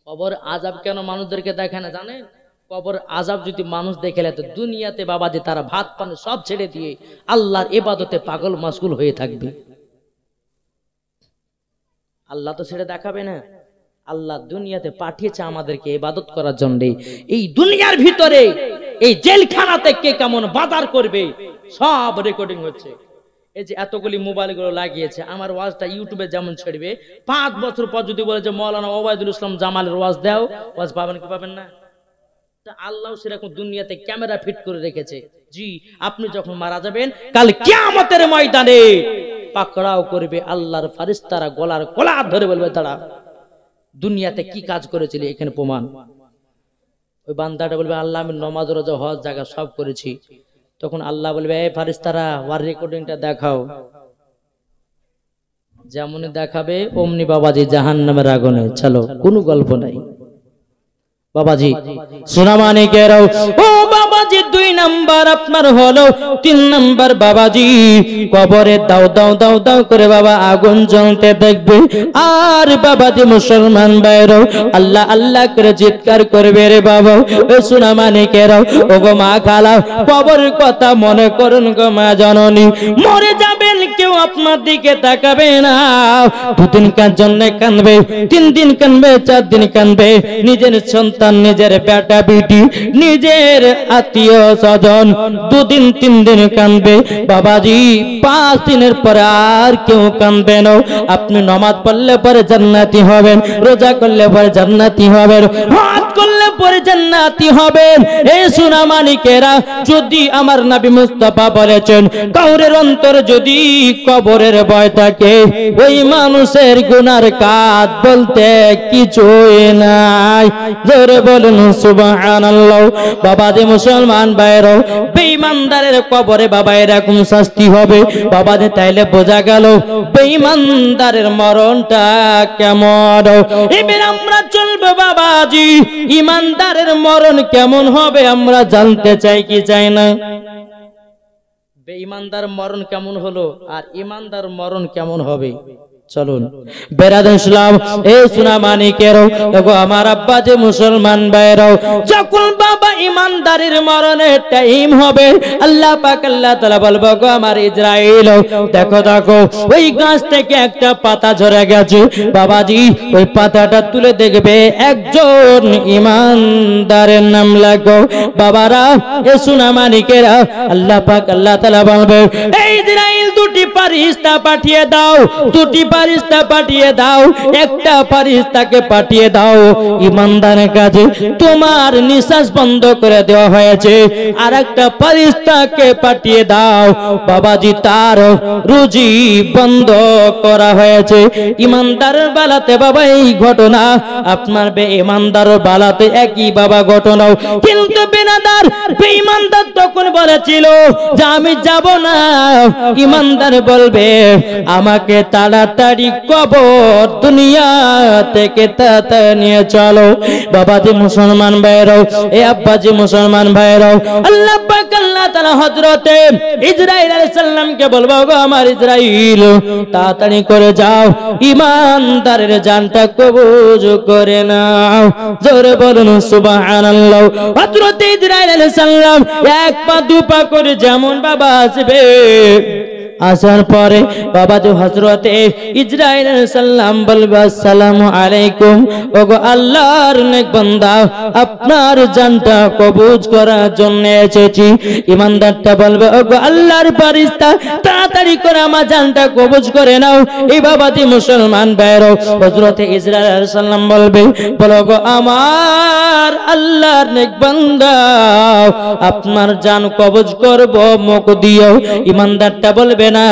কবর আযাব কেন মানুষদেরকে দেখে না জানেন? কবর আযাব যদি মানুষ দেখে তো দুনিয়াতে বাবাজি তারা ভাত পানি সব ছেড়ে দিয়ে আল্লাহর ইবাদতে পাগল মাশগুল হয়ে থাকবে। আল্লাহ তো ছেড়ে দেখাবে না, আল্লাহ দুনিয়াতে পাঠিয়েছে আমাদেরকে ইবাদত করার জন্য। এই দুনিয়ার ভিতরে এই জেলখানাতে কে কেমন বাজার করবে সব রেকর্ডিং হচ্ছে। এই যে এতগুলি মোবাইল গুলো লাগিয়েছে, আমার ওয়াজটা ইউটিউবে যেমন ছড়বে, 5 বছর পর যদি বলে যে মৌলানা ওবায়দুল ইসলাম জামালের ওয়াজ দাও, ওয়াজ পাবেন কি পাবেন না? আল্লাহ সেরকম দুনিয়াতে ক্যামেরা ফিট করে রেখেছে। জি, আপনি যখন মারা যাবেন কাল কিয়ামতের ময়দানে পাকড়াও করবে আল্লাহর ফেরেশতারা, গলার কলা ধরে বলবে দাঁড়া, দুনিয়াতে কি কাজ করেছিলি এখানে প্রমাণ। ওই বান্দাটা বলবে আল্লাহ আমি নামাজ রোজা হজ জায়গা সব করেছি। তখন আল্লাহ বলবে এই ফেরেশতারা ওয়ার রেকর্ডিংটা দেখাও। যেমনই দেখাবে অমনি বাবাজি জাহান্নামের আগুনে। চলো, কোনো গল্প নাই বাবাজি। সোনামানিকেরাও ও বাবাজি, 2 নাম্বার আপনার হলো, 3 নাম্বার বাবাজি কবরে দাও দাও দাও দাও করে বাবা আগুন জ্বলতে দেখবে। আর বাবাজি মুসলমান ভাইরাও আল্লাহ আল্লাহ করে চিৎকার করবে রে বাবা। ও সোনামানিকেরাও ও গো মা খালা, কবরের কথা মনে করুন গো মা জননী। মরে যাবেন কেউ আপনার দিকে তাকাবে না। 2 দিনকার জন্য কাঁদবে, 3 দিন কাঁদবে, 4 দিন কাঁদবে। নিজের সন্তান, নিজের বেটা বেটি, নিজের আত্মীয় স্বজন 2 দিন 3 দিন কাঁদবে বাবাজি। 5 দিনের পরে আর কেউ কাঁদবে না। আপনি নামাজ পড়লে পরে জান্নাতি হবেন, রোজা করলে পরে জান্নাতি হবেন, হজ করলে পরে জান্নাতি হবেন। এই সোনামানিকেরা, যদি আমার নবী মুস্তাফা বলেছেন কাউরের অন্তর যদি কবরের ভয় থাকে ওই মানুষের গুনার কাজ বলতে কিছুই নাই। জোরে বলুন সুবহানাল্লাহ। বাবাজি মুসলমান ভাইরাও, বেঈমানদারের কবরে বাবা এরকম শাস্তি হবে বাবাজি। তাইলে বোঝা গেল বেঈমানদারের মরণটা কেমন। এবার আমরা চলবে বাবাজি ইমানদারের মরণ কেমন হবে আমরা জানতে চাই কি চাই না? বেঈমানদার মরণ কেমন হলো আর ইমানদার মরণ কেমন হবে চলুন বেরাদার ইসলাম। এ সোনামানিকেরাও দেখো আমার আব্বা যে মুসলমান ভাইরাও, যখন বাবা ইমানদারের মরণের টাইম হবে আল্লাহ পাক আল্লাহ তাআলা বলবো গো আমার ইসরাইল দেখো দেখো ওই গাছ থেকে একটা পাতা ঝরে গেছে বাবাজি। ওই পাতাটা তুলে দেখবে একজন ইমানদারের নাম লাগো বাবারা। এ সোনামানিকেরা আল্লাহ পাক আল্লাহ তাআলা বলবে এই ইসরাইল 2টি ফেরেশতা পাঠিয়ে দাও, 2টি ফেরেশতা পাঠিয়ে দাও। একটা ফেরেশতাকে পাঠিয়ে দাও ইমানদারের কাছে, তোমার নিঃশ্বাস বন্ধ করে দেওয়া হয়েছে। আর একটা ফেরেশতাকে পাঠিয়ে দাও বাবাজি, তার রুজি বন্ধ করা হয়েছে। ইমানদারের বেলাতে বাবা এই ঘটনা, আপনার বেঈমানদারের বেলাতে একই বাবা ঘটনা। কিন্তু বেঈমানদার তখন বলেছিল যে আমি যাব না। ইমানদার বলবে আমাকে তাড়াতাড়ি কবর দুনিয়া থেকে তাড়াতাড়ি নিয়ে চলো। বাবাজি মুসলমান ভাইরাও, এ আব্বাজি মুসলমান ভাইরাও, আল্লাহ পাক আল্লাহ তাআলা হযরতে ইসরাইল আলাইহিস সালামকে বলবো গো আমার ইসরাইল তাড়াতাড়ি করে যাও, ইমানদারের জানটা কবজ করে নাও। জোরে বলুন সুবহানাল্লাহ। হযরতে ইসরাইল আলাইহিস সালাম 1 পা 2 পা করে যেমন বাবা আসবে, আসার পরে বাবা যে হযরতে ইসরাইল আলাইহিস সালাম বলবে আসসালামু আলাইকুম, ওগো আল্লাহর নেক বান্দা আপনার জানটা কবজ করার জন্য এসেছি। ইমানদারটা বলবে ওগো আল্লাহর ফেরেশতা তাড়াতাড়ি করে আমার জানটা কবজ করে নাও। এই বাবাজি মুসলমান ভাইরা হযরতে ইসরাইল আলাইহিস সালাম বলবে বলো গো আমার আল্লাহর নেক বান্দা আপনার জান কবজ করব মুখ দিও। ইমানদারটা বলবে না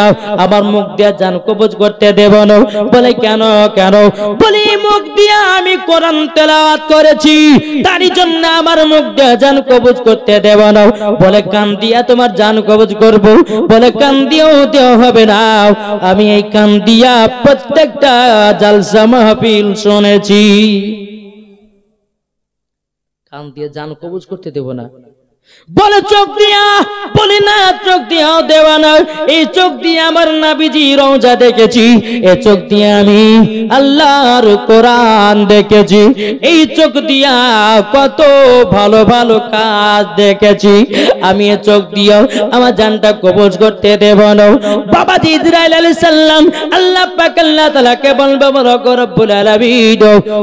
আমার মুখ দিয়া জান কবজ করতে দেব না। বলে কেন কেন? বলি মুখ দিয়া আমি কোরআন তেলাওয়াত করেছি তারই জন্য আমার মুখ দিয়া জান কবজ করতে দেব না। বলে কান দিয়া তোমার জান কবজ করব। বলে কান দিয়েও দেওয়া হবে না, আমি এই কান দিয়া প্রত্যেকটা জালসা মাহফিল শুনেছি, কান দিয়ে জান কবজ করতে দেব না। বলে চোখ দিয়া, বলি না চোখ দিয়াও দেওয়া না। এই চোখ দিয়ে আমার নবীজি রওজা দেখেছি, এই চোখ দিয়ে আমি আল্লাহর কোরআন দেখেছি, এই চোখ দিয়া কত ভালো ভালো কাজ দেখেছি। আমি এই চোখ দিয়েও আমার জানটা কবজ করতে দেব না। বাবাজি ইসরাইল আলাইহিস সালাম আল্লাহ পাক আল্লাহ তাআলাকে বলবে বলো গো রব্বুল আলামিন,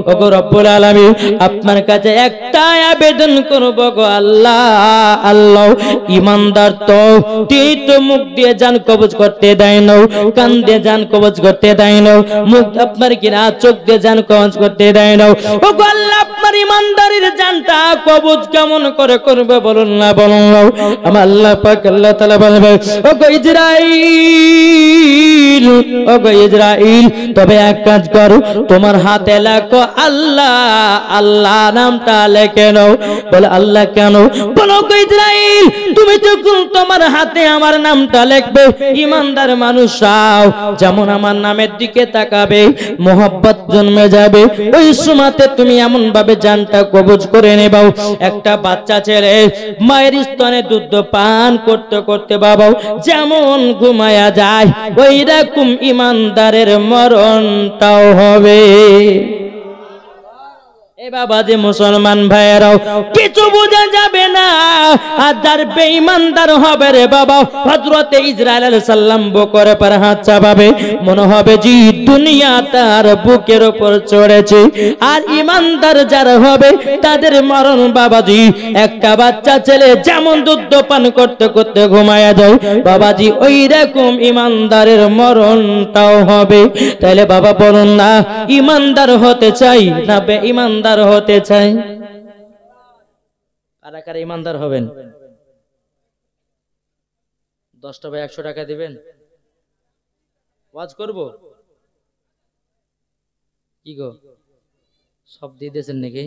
ও গো রব্বুল আলামিন আপনার কাছে একটা আবেদন করব গো আল্লাহ, আল্লাহ ইমানদার তো তিনি তো মুখ দিয়ে জান কবজ করতে দেয় না, কান দিয়ে জান কবজ করতে দেয় না, মুখ আপনার কিনা চোখ দিয়ে জান কবজ করতে দেয় না। ও আল্লাহ আপনার ইমানদারের জানটা কবজ কেমন করে করবে বলুন না, বলুন না। আমার আল্লাহ পাক আল্লাহ তাআলা বলবে ও গো ইসরাইল, ও গো ইসরাইল, তবে এক কাজ করো, তোমার হাতে লেখো আল্লাহ আল্লাহ নামটা লেখে নাও। বলে আল্লাহ কেন? বলো গো ইসরাইল, তুমি যখন তোমার হাতে আমার নামটা লিখবে, ইমানদার মানুষরাও যেমন আমার নামের দিকে তাকাবে, মোহাব্বত জন্মে যাবে। ওই সময়তে তুমি এমন ভাবে জানটা কবজ করে নেবাও, একটা বাচ্চা ছেলে মায়ের স্তনে দুধ পান করতে করতে বাবাও যেমন ঘুমায়া যায়, ওই রকম ইমানদারের মরণটাও হবে। এ বাবা যে মুসলমান ভাইয়েরাও কিছু বোঝা যাবে না, আর যার বেঈমানদার হবে রে বাবা, হযরতে ইসরাইল আলাইহিস সালাম বকরে পর হাত চাপাবে, মনে হবে জি দুনিয়া তার বুকের উপর চড়েছে। আর ইমানদার যারা হবে তাদের মরণ বাবাজি একটা বাচ্চা ছেলে যেমন দুধ পান করতে করতে ঘুমায়া যায়, বাবাজি ওই রকম ইমানদারের মরণটাও হবে। তাহলে বাবা বলুন না, ইমানদার হতে চাই না বেঈমানদার হতে চাই? কারা কারা ইমানদার হবেন? 10টা ভাই 100 টাকা দিবেন, ওয়াজ করব। কি গো সব দিয়ে দিয়েছেন নাকি?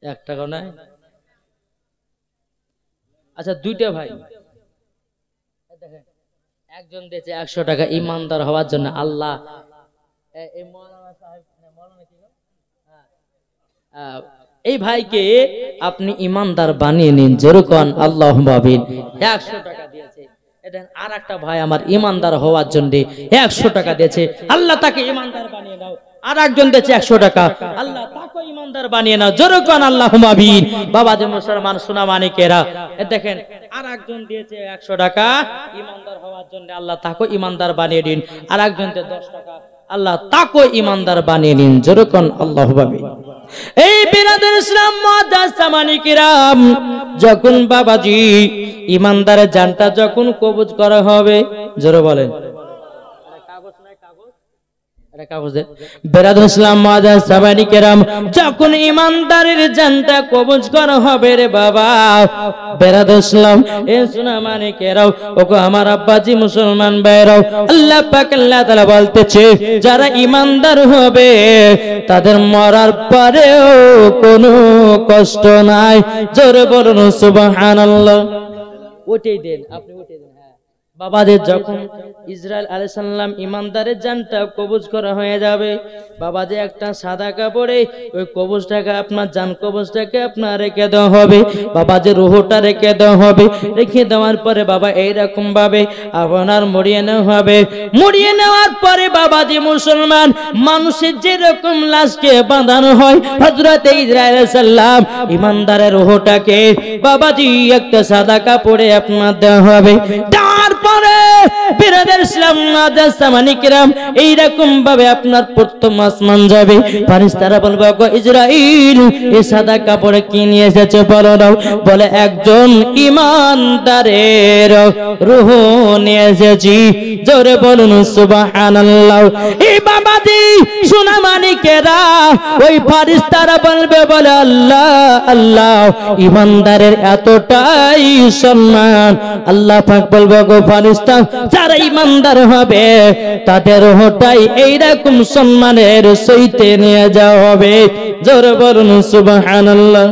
1 টাকাও নাই? আচ্ছা 2টা ভাই, দেখেন একজন দিয়েছে 100 টাকা ইমানদার হওয়ার জন্য। আল্লাহ এই মৌলানা সাহেব, মৌলানা কি গো, এই ভাইকে আপনি ইমানদার বানিয়ে নিন, যেরকম আল্লাহুম্মা আমিন। 100 টাকা দিয়েছে। দেখেন আর একটা ভাই আমার ইমানদার হওয়ার জন্য 100 টাকা দিয়েছে, আল্লাহ তাকে ইমানদার বানিয়ে দাও। আর একজন দিয়েছে 100 টাকা, আল্লাহ তাকে ইমানদার বানিয়ে নাও, যেরকম আল্লাহুম্মা আমিন। বাবা যে মুসলমান সোনা মানিকেরা, দেখেন আর একজন দিয়েছে 100 টাকা ইমানদার হওয়ার জন্য, আল্লাহ তাকে ইমানদার বানিয়ে দিন। আর একজন দিয়েছে 10 টাকা, আল্লাহ তাকে ইমানদার বানিয়ে নিন, যেরকম আল্লাহুম্মা আমিন। এই বিরাদর ইসলাম মুআদ্দাস সামানি কিরাম, যখন বাবাজি ইমানদারের জানটা যখন কবজ করা হবে, জোরে বলেন কাগজ নাই, কাগজ এটা কাগজ দে। বিরাদর ইসলাম মুআদ্দাস সামানি কিরাম, যখন ইমানদারের জানটা কবজ করা হবে রে বাবা, বিরাদর ইসলাম এ সোনা মানিকেরাও, ওগো আমার আব্বাজি মুসলমান ভাইরাও, আল্লাহ পাক আল্লাহ তাআলা বলতেছে যারা ইমানদার হবে তাদের মরার পরেও কোনো কষ্ট নাই। জোরে বলুন সুবহানাল্লাহ। ওইটাই দেন আপনি, ওইটাই দেন। হ্যাঁ বাবাদের যখন ইসরাইল আলাইহিস সালাম ইমানদারের জানটা কবজ করা হয়ে যাবে, বাবা যে একটা সাদা কাপড়ে ওই কবজটাকে আপনার জান কবজটাকে আপনার রেখে দেওয়া হবে, বাবা যে রুহটা রেখে দেওয়া হবে। রেখে দেওয়ার পরে বাবা এইরকম ভাবে আপনার মরিয়ে নেওয়া হবে। মরিয়ে নেওয়ার পরে বাবা যে মুসলমান মানুষের যেরকম লাশকে বাঁধানো হয়, হযরতে ইসরাইল আলাইহিস সালাম ইমানদারের রুহটাকে বাবাজি একটা সাদা কাপড়ে আপনার দেওয়া হবে। তারপরে বিরাদর ইসলাম মুআদ্দাস সামানি কিরাম এইরকম ভাবে আপনার প্রথম আসমান যাবে, ফেরেশতারা বলবে গো ইসরাইল এই সাদা কাপড়ে কি নিয়ে এসেছে বলো দাও। বলে একজন ইমানদারের রূহ নিয়ে এসেছি। জোরে বলুন সুবহানাল্লাহ। এই বাবাজি সোনা মানিকেরা, ওই ফেরেশতারা বলবে বলে আল্লাহ আল্লাহ ইমানদারের এতটাই সম্মান। আল্লাহ পাক বলবে গো ফেরেশতা যারা ইমানদার হবে তাদের রূহটাই এইরকম সম্মানের সহিতে নিয়ে যাওয়া হবে। জোরে বলুন সুবহানাল্লাহ।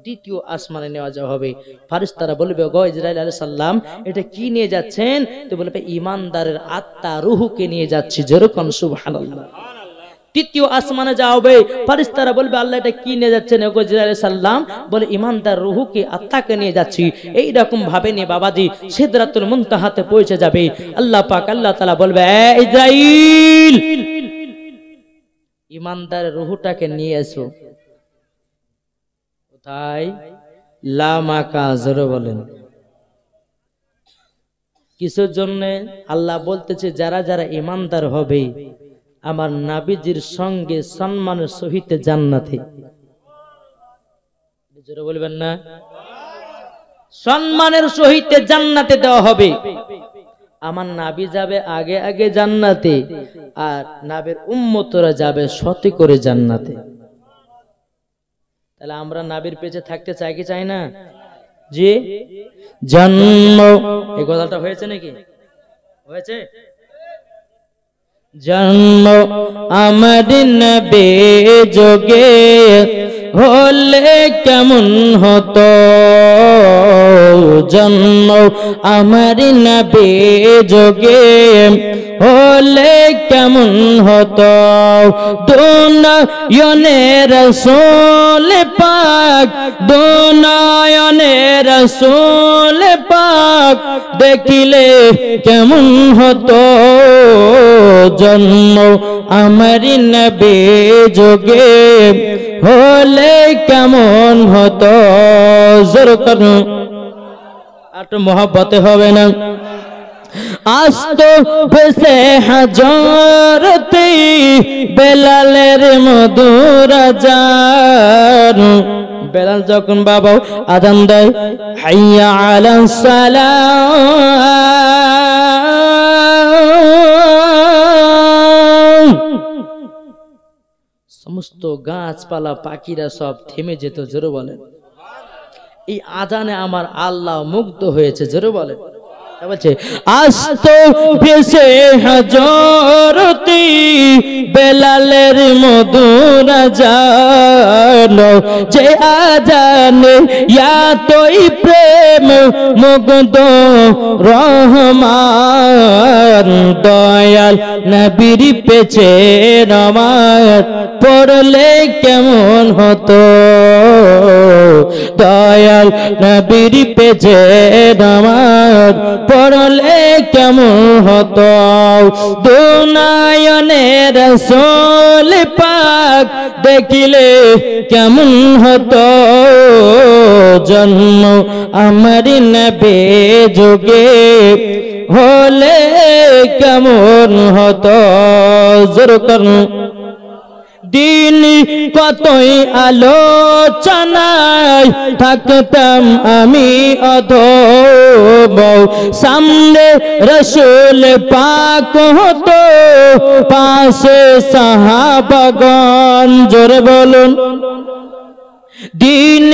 দ্বিতীয় আসমানে নেওয়া যাওয়া হবে। ফেরেশতারা বলবে গো ইসরাইল আলাইহিস সালাম এটা কি নিয়ে যাচ্ছেন? তো বলবে ইমানদারের আত্মা রূহকে নিয়ে যাচ্ছি। যেরকম সুবহানাল্লাহ। তৃতীয় আসমানে যাবে, ফেরেশতারা বলবে আল্লাহ এটা কি নিয়ে যাচ্ছেন? গো ইসরাইল আলাইহিস সালাম বলে ইমানদার রূহকে আত্মাকে নিয়ে যাচ্ছি। এই রকম ভাবে নিয়ে বাবাজি সিদরাতুল মুনতাহাতে পৌঁছে যাবে। আল্লাহ পাক আল্লাহ তাআলা বলবে এ ইসরাইল ইমানদারের রূহটাকে নিয়ে এসো। তাই লামাকা জোরে বলেন কিসের জন্য? আল্লাহ বলতেছে যারা যারা ইমানদার হবে আমার নবীজির সঙ্গে সম্মানের সহিত জান্নাতে। জোরে বলবেন না? সম্মানের সহিত জান্নাতে দেওয়া হবে। আমার নাবি যাবে আগে আগে জান্নাতে, আর নাবির উম্মতরা যাবে সতে করে জান্নাতে। তাহলে আমরা নাবির পেছনে থাকতে চাই কি চাই না? জি, জন্ম, এই কথাটা হয়েছে নাকি? হয়েছে। জন্ম আমার নবী যোগে হলে কেমন হতো, জন্ম আমার নবী যোগে হলে কেমন হতো, দুনয়নে রাসূল পাক, দুনয়নে রাসূল পাক দেখিলে কেমন হতো, জন্ম আমার নবী যোগে হলে কেমন হতো। জোর করুন, একটু মহব্বতে হবে না? আস্ত বেসে হাজরতে বেলালের মধুর আযান, বেলাল যখন বাবা আযান দেয় হাইয়া আলাস সালাম, সমস্ত গাছপালা পাখিরা সব থেমে যেত। জোরে বলেন। এই আযানে আমার আল্লাহ মুগ্ধ হয়েছে। জোরে বলেন। বলছে আস্ত ভেসে হাজরতি বেলালের মধুর আযান, যে আযানে এতই প্রেম মুগ্ধ রহমান, দয়াল নবীর পেছে নামাজ পড়লে কেমন হতো, দয়াল নবীর পেছে নামাজ পড়লে কেমন হতো, দুনয়নে রাসূল পাক দেখিলে কেমন হতো, জন্ম আমার নবী যোগে হলে কেমন হতো। জোর করুন। দিন কতই আলোচনায় থাকতাম আমি অধম, সামনে রাসূল পাক হতো, পাশে সাহাবাগণ। জোরে বলুন। দিন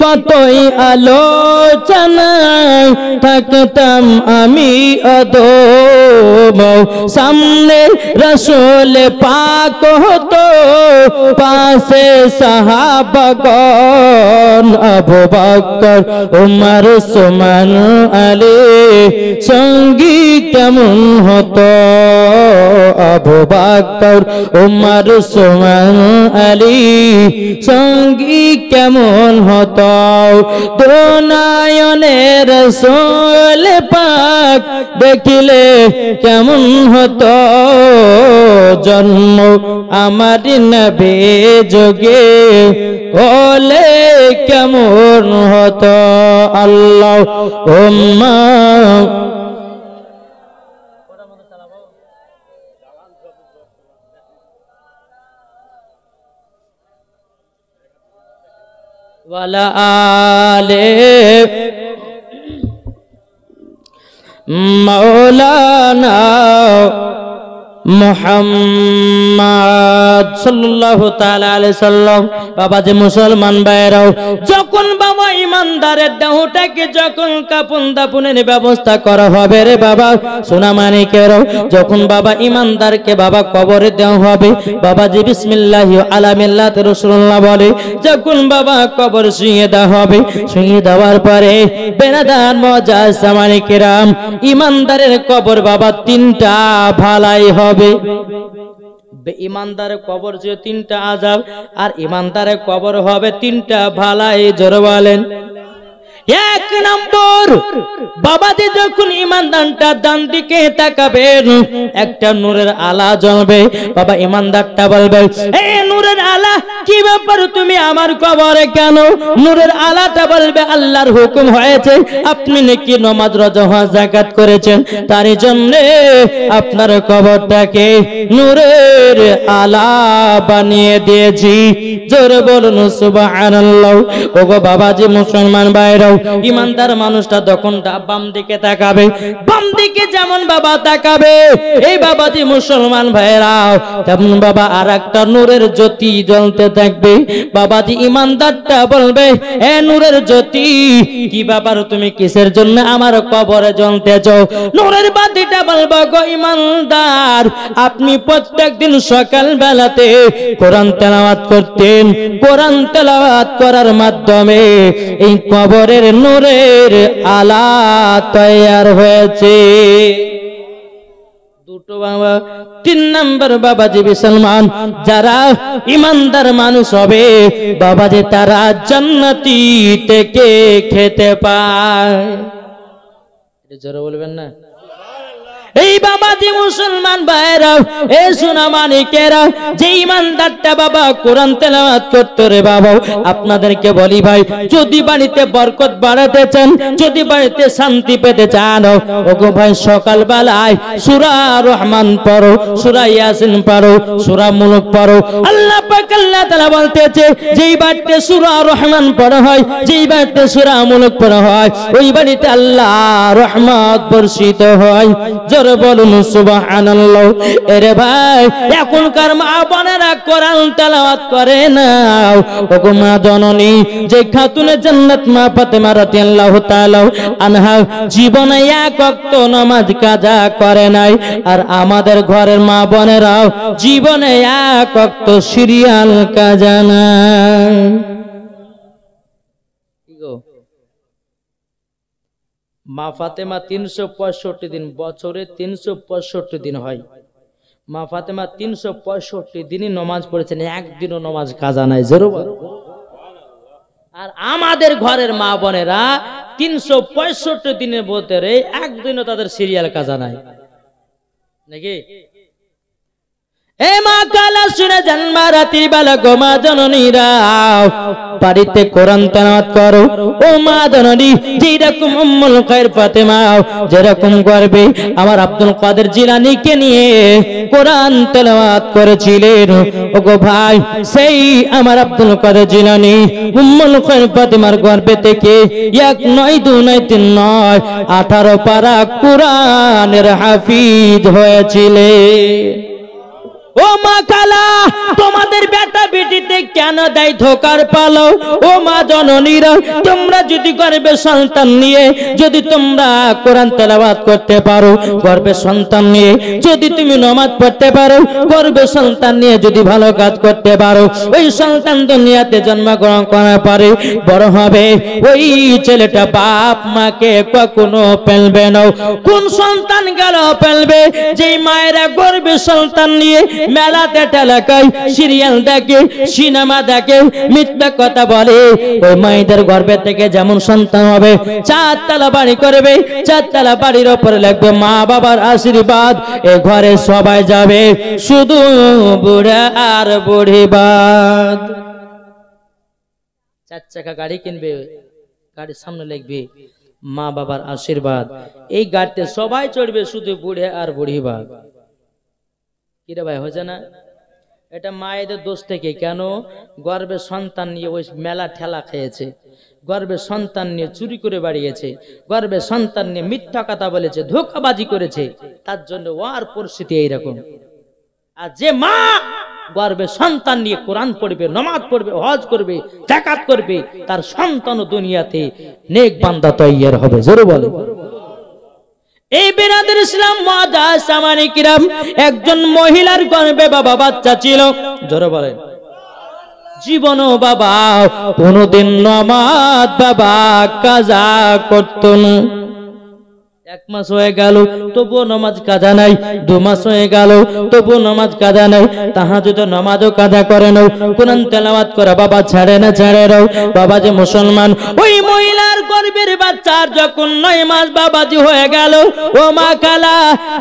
কতই আলোচনায় থাকতাম আমি অধম, সামনে রাসূল পাক হতো, পাশে সাহাবাগণ। আবু বকর উমর ওসমান আলী সঙ্গী কেমন হতো, আবু বকর উমর ওসমান আলী সঙ্গী কেমন হতো, দুনয়নে রাসূল পাক দেখিলে কেমন হতো, জন্ম আমার নবী যোগে হলে কেমন হতো। আল্লাহুম্মা ওয়ালা আলে মাওলানা মুহাম্মদ সাল্লাল্লাহু তাআলা আলাইহি সাল্লাম। বাবা যে মুসলমান ভাইরাও, যখন বাবা ইমানদারের দেহটাকে যখন কাফন দাফনের ব্যবস্থা করা হবে রে বাবা সোনা মানিকেরাও, যখন বাবা ইমানদারকে বাবা কবরে দেওয়া হবে, বাবা জি বিসমিল্লাহি আলা মিল্লাতি রাসূলুল্লাহ বলে যখন বাবা কবর শুইয়ে দেওয়া হবে, শুইয়ে দেওয়ার পরে বেনাদার মুআজ্জাজ মানিকেরাম, ইমানদারের কবর বাবা তিনটা ভালাই হবে। ইমানদারের কবর যে তিনটা আযাব, আর ইমানদারের কবর হবে তিনটা ভালাই। জোরে বলেন। এক নম্বর, বাবাজি যখন ইমানদারটা ডান দিকে তাকাবেন, একটা নূরের আলা জ্বলবে। বাবা ইমানদারটা বলবে, এই নূরের আলা, কি ব্যাপার তুমি আমার কবরে কেন? নূরের আলাটা বলবে, আল্লাহর হুকুম হয়েছে, আপনি নাকি নামাজ রোজা হজ যাকাত করেছেন, তারই জন্য আপনার কবরটাকে নূরের আলা বানিয়ে দিয়েছি। জোরে বলুন সুবহানাল্লাহ। ওগো বাবাজি মুসলমান ভাইরা, ভাইরাও, ইমানদার মানুষটা তখন বাম দিকে তাকাবে, বাম দিকে যেমন বাবা তাকাবে এই বাবাজি মুসলমান ভাইরাও তেমন বাবা আর একটা নূরের জ্যোতি জ্বলতে থাকবে। বাবাজি ইমানদারটা বলবে, এ নূরের জ্যোতি, কি ব্যাপার তুমি কিসের জন্য আমার কবরে জ্বলতেছ? নূরের বাতিটা বলবে, গো ইমানদার, আপনি প্রত্যেকদিন সকাল বেলাতে কোরআন তেলাওয়াত করতেন, কোরআন তেলাওয়াত করার মাধ্যমে এই কবরের নূরের আলা তৈয়ার হয়েছে। দুটো বাবা। 3 নম্বর বাবাজি মুসলমান যারা ইমানদার মানুষ হবে বাবাজি তারা জান্নাতি থেকে খেতে পায়। জোরে বলবেন না? এই বাবাজি মুসলমান ভাইরা, এই সোনা মানিকেরা, যে ইমানদারটা বাবা কোরআন তেলাওয়াত করতে রে বাবা, আপনাদেরকে বলি ভাই, যদি বাড়িতে বরকত বাড়াতে চান, যদি বাড়িতে শান্তি পেতে চান, ওগো ভাই সকাল বেলায় সূরা রহমান পড়ো, সূরা ইয়াসিন পড়ো, সূরা মুলক পড়ো। আল্লাহ পাক আল্লাহ তাআলা বলতেছে, যেই বাড়িতে সূরা রহমান পড়া হয়, যেই বাড়িতে সূরা মুলক পড়া হয়, ওই বাড়িতে আল্লাহ রহমত বর্ষিত হয়। বলুন সুবহানাল্লাহ। এরে ভাই, এখনকার মা বোনেরা কোরআন তেলাওয়াত করে না। ওগো মা জননী, যে খাতুনে জান্নাত মা ফাতেমা রাদিয়াল্লাহু তাআলা আনহা জীবনে এক ওয়াক্ত নামাজ কাজা করে নাই, আর আমাদের ঘরের মা বোনেরাও জীবনে এক ওয়াক্ত সিরিয়াল কাজা নাই। মা ফাতেমা 365 দিন, বছরে 365 দিন হয়। মা ফাতেমা 365 দিনই নামাজ পড়েছেন, একদিনও নামাজ কাজা নাই। জোরে বলো। আর আমাদের ঘরের মা বোনেরা 365 দিনের ভিতরে একদিনও তাদের সিরিয়াল কাজা নাই নাকি? এ মা কালা শুনে জন্মা রাতি বেলা গো মা জননীরা, বাড়িতে কোরআন তেলাওয়াত করো। ও মা জননী, যেরকম উম্মুল খায়র ফাতেমা যেরকম করবে আমার আব্দুল কাদের জিলানীকে নিয়ে কোরআন তেলাওয়াত করেছিলেন, ওগো ভাই সেই আমার আব্দুল কাদের জিলানী উম্মুল খায়র ফাতেমার গর্ভে থেকে 1 নয় 2 নয় 3 নয় 18 পারা কোরআনের হাফিজ হয়েছিলেন। ও মা কালা, তোমাদের বেটা বেটিতে কেন দেয় ধোকার পালো? ও মা জননীরা, তোমরা যদি গর্ভে সন্তান নিয়ে যদি তোমরা কোরআন তেলাওয়াত করতে পারো, গর্ভে সন্তান নিয়ে যদি তুমি নামাজ পড়তে পারো, গর্ভে সন্তান নিয়ে যদি ভালো কাজ করতে পারো, ওই সন্তান দুনিয়াতে জন্মগ্রহণ করার পরে বড় হবে, ওই ছেলেটা বাপ মাকে কখনো ফেলবে না। কোন সন্তান গেল ফেলবে? যেই মায়েরা গর্ভে সন্তান নিয়ে মেলাতে টেলাকায় সিরিয়াল দেখে, সিনেমা দেখে, মিথ্যা কথা বলে, ওই মায়েদের গর্ভে থেকে যেমন সন্তান হবে 4 তলা বাড়ি করবে, 4 তলা বাড়ির উপরে লাগবে মা বাবার আশীর্বাদ, এ ঘরে সবাই যাবে, শুধু বুড়া আর বুড়ি বাদ। 4 চাকা গাড়ি কিনবে, গাড়ির সামনে লিখবে মা বাবার আশীর্বাদ, এই গাড়িতে সবাই চড়বে, শুধু বুড়ে আর বুড়ি বাদ। কিরে ভাই, হয়েছে না? এটা মায়েদের দোষ থেকে। কেন? গর্ভে সন্তান নিয়ে ওই মেলা ঠেলা খেয়েছে, গর্ভে সন্তান নিয়ে চুরি করে বাড়িয়েছে, গর্ভে সন্তান নিয়ে মিথ্যা কথা বলেছে, ধোঁকাবাজি করেছে, তার জন্য ওর পরিস্থিতি এইরকম। আর যে মা গর্ভে সন্তান নিয়ে কোরআন পড়বে, নামাজ পড়বে, হজ করবে, যাকাত করবে, তার সন্তান দুনিয়াতে নেক বান্দা তৈয়ার হবে। জোরে বলে। এই বিরাদের ইসলাম মুআজ্জাজ সামানি কিরাম, একজন মহিলার গর্ভে বাবা বাচ্চা ছিল। জোরে বলেন। জীবনও বাবা কোনদিন নামাজ বাবা কাজা করত না। 1 মাস হয়ে গেল তবুও নামাজ কাজা নাই, 2 মাস হয়ে গেল তবুও নামাজ কাজা নাই, তাহাজ্জুদ নামাজও কাজা করে না, কোরআন তেলাওয়াত করে বাবা ছাড়ে না, ছাড়ে নাও। বাবা যে মুসলমান, ওই মহিলার গর্ভের বাচ্চার যখন 9 মাস বাবাজি হয়ে গেল, ও মা কালা,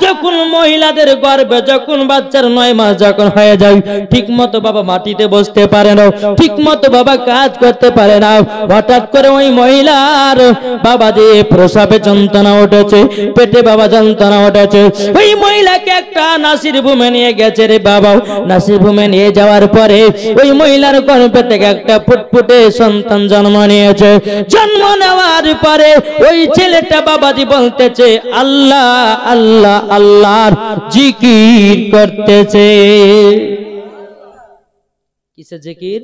যখন মহিলাদের গর্ভে যখন বাচ্চার 9 মাস যখন হয়ে যায়, ঠিক মতো বাবা মাটিতে বসতে পারে না, ঠিক মতো বাবা কাজ করতে পারে না। হঠাৎ করে ওই মহিলার বাবাজি প্রসাবে যন্ত্রণা উঠেছে, হবে, পেটে বাবা যন্ত্রণা উঠেছে। ওই মহিলাকে একটা নাসির ভূমে নিয়ে গেছে রে বাবা। নাসির ভূমে নিয়ে যাওয়ার পরে ওই মহিলার গর্ভে থেকে একটা ফুটফুটে সন্তান জন্ম নিয়েছে। জন্ম নেওয়ার পরে ওই ছেলেটা বাবাজি বলতেছে আল্লাহ আল্লাহ আল্লাহর জিকির করতেছে। কিসের জিকির?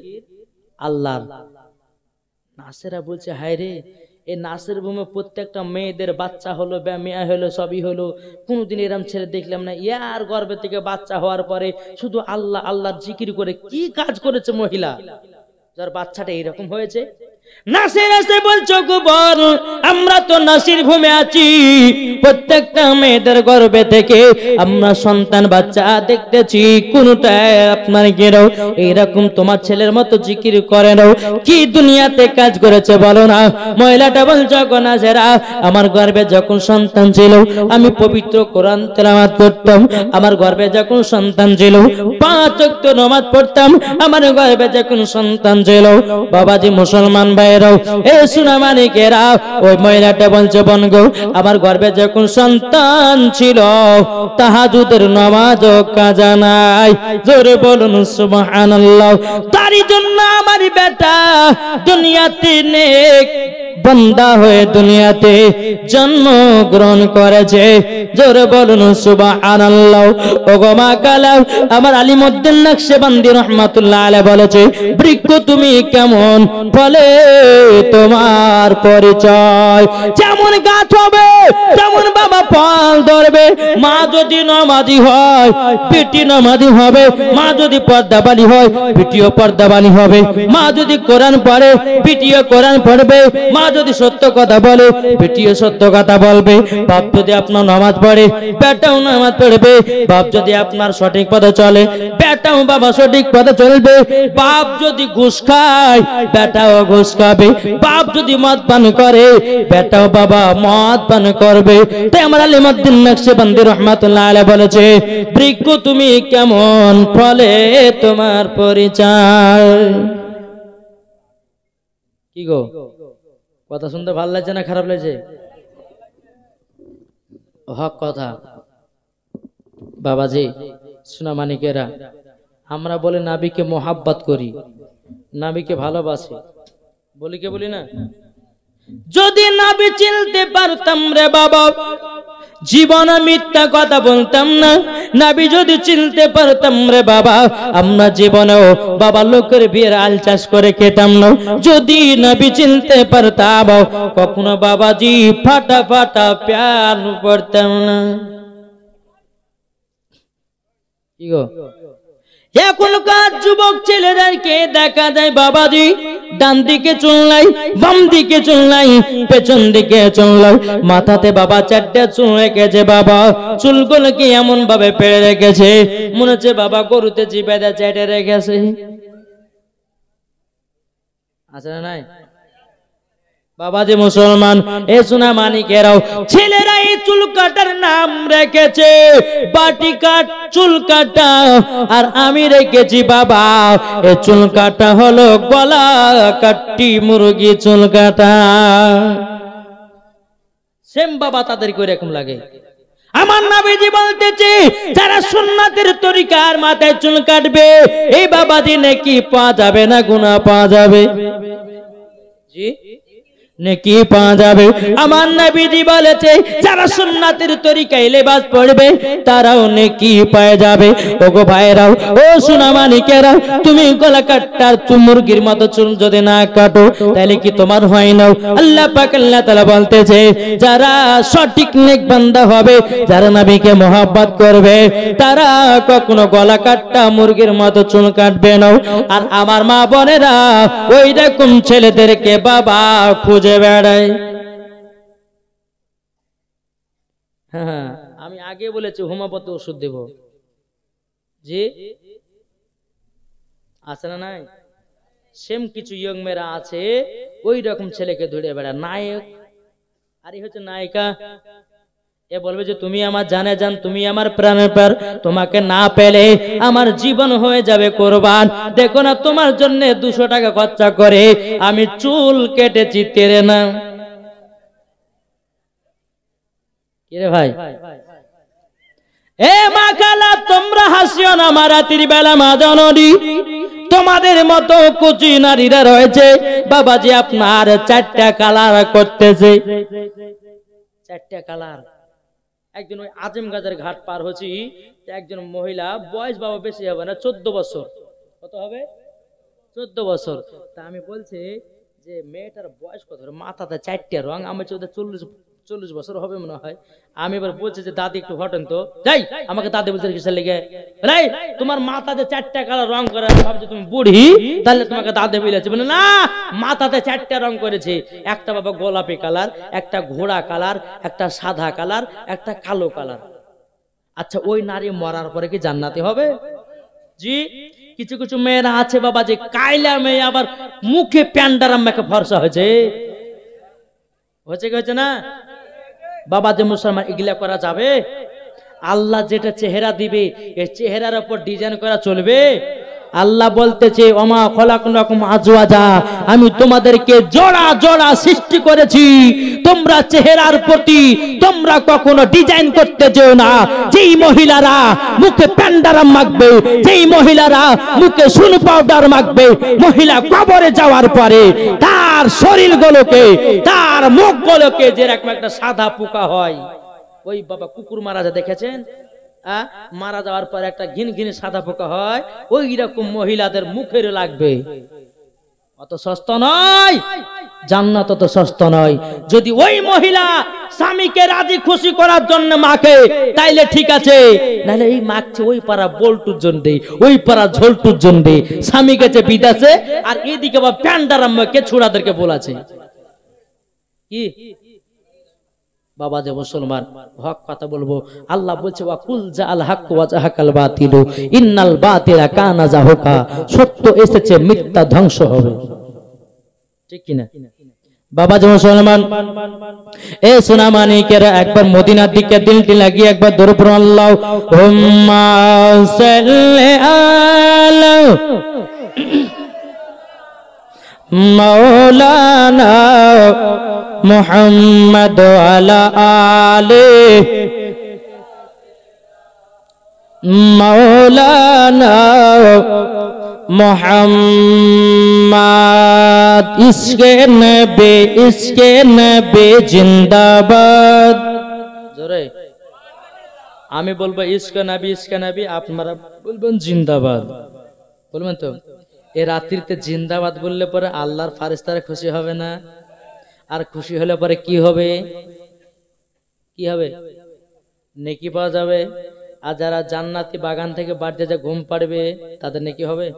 আল্লাহর। নাসেরা বলছে হায় রে, এই নাসের ভূমে প্রত্যেকটা মেয়েদের বাচ্চা হলো, মেয়ে হলো, সবই হলো, কোনোদিন এরম ছেলে দেখলাম না। ইয়ার গর্ভে থেকে বাচ্চা হওয়ার পরে শুধু আল্লাহ আল্লাহর জিকির করে কি কাজ করেছে মহিলা, যার বাচ্চাটা এরকম হয়েছে? নাসির এসে বলছো গোবর, আমরা তো নাসির ভূমে আছি, প্রত্যেকটা মেয়েদের গর্ভে থেকে আমরা সন্তান বাচ্চা দেখতেছি, কোনটা আপনার গেরো এইরকম তোমার ছেলের মতো জিকির করে নাও, কি দুনিয়াতে কাজ করেছে বলো না? মহিলাটা বলছো গো নাসেরা, আমার গর্ভে যখন সন্তান ছিল আমি পবিত্র কোরআন তেলাওয়াত করতাম, আমার গর্ভে যখন সন্তান ছিল 5 ওয়াক্ত নামাজ পড়তাম, আমার গর্ভে যখন সন্তান ছিল। বাবাজি মুসলমান ভাইরাও, এ সোনা মানিকেরা, ওই মহিলাটা বলছে বোন গো, আমার গর্ভে যখন সন্তান ছিল তাহাজ্জুদের নামাজও কাজা নাই। জোরে বলুন সুবহানাল্লাহ। তারই জন্য আমার বেটা দুনিয়াতে নেক বান্দা হয়ে দুনিয়াতে জন্মগ্রহণ করেছে। জোরে বলুন সুবহানাল্লাহ। ওগো মা কালাম, আমার আলিমউদ্দিন নকশবন্দি রাহমাতুল্লাহ আলাইহি বলেছে, বৃক্ষ তুমি কেমন ফলে তোমার পরিচয়, যেমন গাছ হবে তেমন বাবা ফল ধরবে। মা যদি নামাজি হয় বেটি নামাজি হবে, মা যদি পর্দাবানী হয় বেটিও পর্দাবানী হবে, মা যদি কোরআন পড়ে বেটিও কোরআন পড়বে, মা যদি সত্য কথা বলে বেটিও সত্য কথা বলবে। বাপ যদি আপনার নামাজ পড়ে বেটাও নামাজ পড়বে, বাপ যদি আপনার সঠিক পথে চলে বেটাও বাবা সঠিক পথে চলবে। বাপ যদি ঘুষ খায় বেটাও ঘুষ খাবে, বাপ যদি মদ পান করে বেটাও বাবা মদ পান করবে। তাই আমার আলিমউদ্দিন নকশবন্দি রাহমাতুল্লাহ আলাইহি বলেছে, বৃক্ষ তুমি কেমন ফলে তোমার পরিচয়। কি গো, কথা শুনতে ভালো লাগছে না খারাপ লাগছে? হক কথা। বাবাজি সোনা মানিকেরা, আমরা বলে নাবিকে মোহাব্বত করি, নাবিকে ভালোবাসি, বলি কে বলি না? যদি নাবি চিনতে পারতাম রে বাবা জীবন মিথ্যা কথা বলতাম না। নাবি যদি চিনতে পারতাম রে বাবা আমরা জীবনেও বাবা লোকের বিয়ের আল চাষ করে খেতাম না। যদি নাবি চিনতে পারতাম কখনো বাবাজি ফাটা ফাটা প্যান পড়তাম না। কি গো, এখনকার যুবক ছেলেদেরকে দেখা যায় বাবাজি ডান দিকে চুল নাই, বাম দিকে চুল নাই, পেছন দিকে চুল নাই, মাথাতে বাবা 4টে চুল রেখেছে। বাবা চুলগুলোকে এমন ভাবে পেড়ে রেখেছে মনে হচ্ছে বাবা গরুতে চিপে দিয়ে চেটে রেখেছে। আছে না নাই? বাবাজি মুসলমান, এ সোনা মানিকেরাও, ছেলেরা এই চুল কাটার নাম রেখেছে বাটি কাট চুল কাটা, আর আমি রেখেছি বাবা এ চুল কাটা হলো গলা কাটি মুরগি চুল কাটা। সেম বাবা তাদের করে এরকম লাগে। আমার নবীজি বলতেছে যারা সুন্নাতের তরিকার মাথায় চুল কাটবে এই বাবাজি নেকি পাওয়া যাবে না গুনাহ পাওয়া যাবে? জি নেকি পাওয়া যাবে। আমার নবীজি বলেছে যারা সুন্নাতের তরিকায় লেবাস পরবে তারাও নেকি পেয়ে যাবে। ওগো ভাইরাও, ও সোনা মানিকেরা, তুমি গলা কাটার মুরগির মতো চুল যদি না কাটো তাহলে কি তোমার হয় না? আল্লাহ পাক আল্লাহ তাআলা বলতেছে যারা সঠিক নেক বান্দা হবে, যারা নবীকে মহব্বত করবে তারা কখনো গলা কাটা মুরগির মতো চুল কাটবে না। আর আমার মা বোনেরা ওই রকম ছেলেদেরকে বাবা খুঁজে বেড়ায়। হ্যাঁ, আমি আগে বলেছি হোমিওপ্যাথি ওষুধ দেব। জি আছে না নাই? সেম কিছু ইয়ং মেয়েরা আছে ওই রকম ছেলেকে ধরে বেড়ায় নায়ক, আর এই হচ্ছে নায়িকা। এ বলবে যে তুমি আমার জানে জান, তুমি আমার প্রাণের প্রাণ, তোমাকে না পেলে আমার জীবন হয়ে যাবে কোরবান। দেখো না তোমার জন্য 200 টাকা খরচা করে আমি চুল কেটেছি তেরে না। কি রে ভাই? এ মা খালা, তোমরা হাসিও না, মা রাতের বেলা মা জননী, তোমাদের মতো কুচি নারীরা রয়েছে বাবাজি, আপনার 4টা কালার করতেছে, 4টা কালার। একজন ওই আজমগাজের ঘাট পার হচ্ছি, একজন মহিলা, বয়স বাবা বেশি হবে না, 14 বছর। কত হবে? 14 বছর। তা আমি বলছি যে মেয়েটার বয়স কত? মাথাতে 4টা রং, আমার 40 বছর হবে মনে হয়। আমি এবার বলছি যে দাদি একটু ঘটেন তো, যাই আমাকে দাদি বলছে কিসের লেগে, তোমার মাথাতে 4টা কালার রং করে, ভাবছি তুমি বুড়ি, তাহলে তোমাকে দাদি বলেছে। বলে না, মাথাতে 4টা রং করেছে, একটা বাবা গোলাপি কালার, একটা ঘোড়া কালার, একটা সাদা কালার, একটা কালো কালার। আচ্ছা, ওই নারী মরার পরে কি জান্নাতি হবে? জি। কিছু কিছু মেয়েরা আছে বাবা যে কাইলা মেয়ে, আবার মুখে প্যান্ডারাম মেখে ফর্সা হয়েছে, হয়েছে কি হয়েছে না বাবা? যে মুসলমান এগুলা করা যাবে? আল্লাহ যেটা চেহারা দিবে এই চেহারার উপর ডিজাইন করা চলবে? আল্লাহ বলতেছে ওমা খলাকনাকুম আজওয়াজা, আমি তোমাদেরকে জোড়া জোড়া সৃষ্টি করেছি, তোমরা চেহারার প্রতি তোমরা কখনো ডিজাইন করতে যেও না। যেই মহিলারা মুখে প্যান্ডারাম মাখবে, যেই মহিলারা মুখে সুন পাউডার মাখবে, মহিলা কবরে যাওয়ার পরে তার শরীরগুলোকে, তার মুখগুলোকে যেরকম একটা সাদা পোকা হয়, ওই বাবা কুকুর মারা যা দেখেছেন, মারা যাওয়ার পর একটা ঘিন ঘিনে সাদা পোকা হয়, ওই রকম মহিলাদের মুখের লাগবে। অত সস্তা নয় জান্নাত, অত সস্তা নয়। যদি ওই মহিলা স্বামীকে রাজি খুশি করার জন্য মাকে, তাইলে ঠিক আছে, নাহলে এই মাখছে ওই পাড়া বল্টুর জন্য, ওই পাড়া ঝোলটুর জন্য, স্বামী গেছে বিদেশে, আর এদিকে আবার প্যান্ডারামকে ছোড়াদেরকে বলাছে। কি বাবা যে মুসলমান, হক কথা বলবো। আল্লাহ বলছে ওয়াকুল জাআল হক ওয়া জাহাকাল বাতিলু ইন্নাল বাতিলা কানা জাহুকা, সত্য এসেছে মিথ্যা ধ্বংস হবে। ঠিক কি না বাবা যে মুসলমান? এ সোনা মানিকেরা, একবার মদিনার দিকে দিলটি লাগিয়ে একবার দরুদ পড়ুন, আল্লাহুম্মা সাল্লি আলা মাওলানা মুহাম্মদ আলা আলে মাওলানা মুহাম্মদ, ইশকে নবী জিন্দাবাদ। জোরে আমি বলবো ইশকে নবী, আপনারা বলবেন জিন্দাবাদ, বলবেন তো? এ রাত্রিতে জিন্দাবাদ বললে পরে আল্লাহর ফারেস্তারা খুশি হবে না? আর খুশি হলে পরে কি হবে? কি হবে? নেকি পাওয়া যাবে। আর যারা জান্নাতি বাগান থেকে বাড়িতে যা ঘুম পাড়বে তাদের নেকি হবে।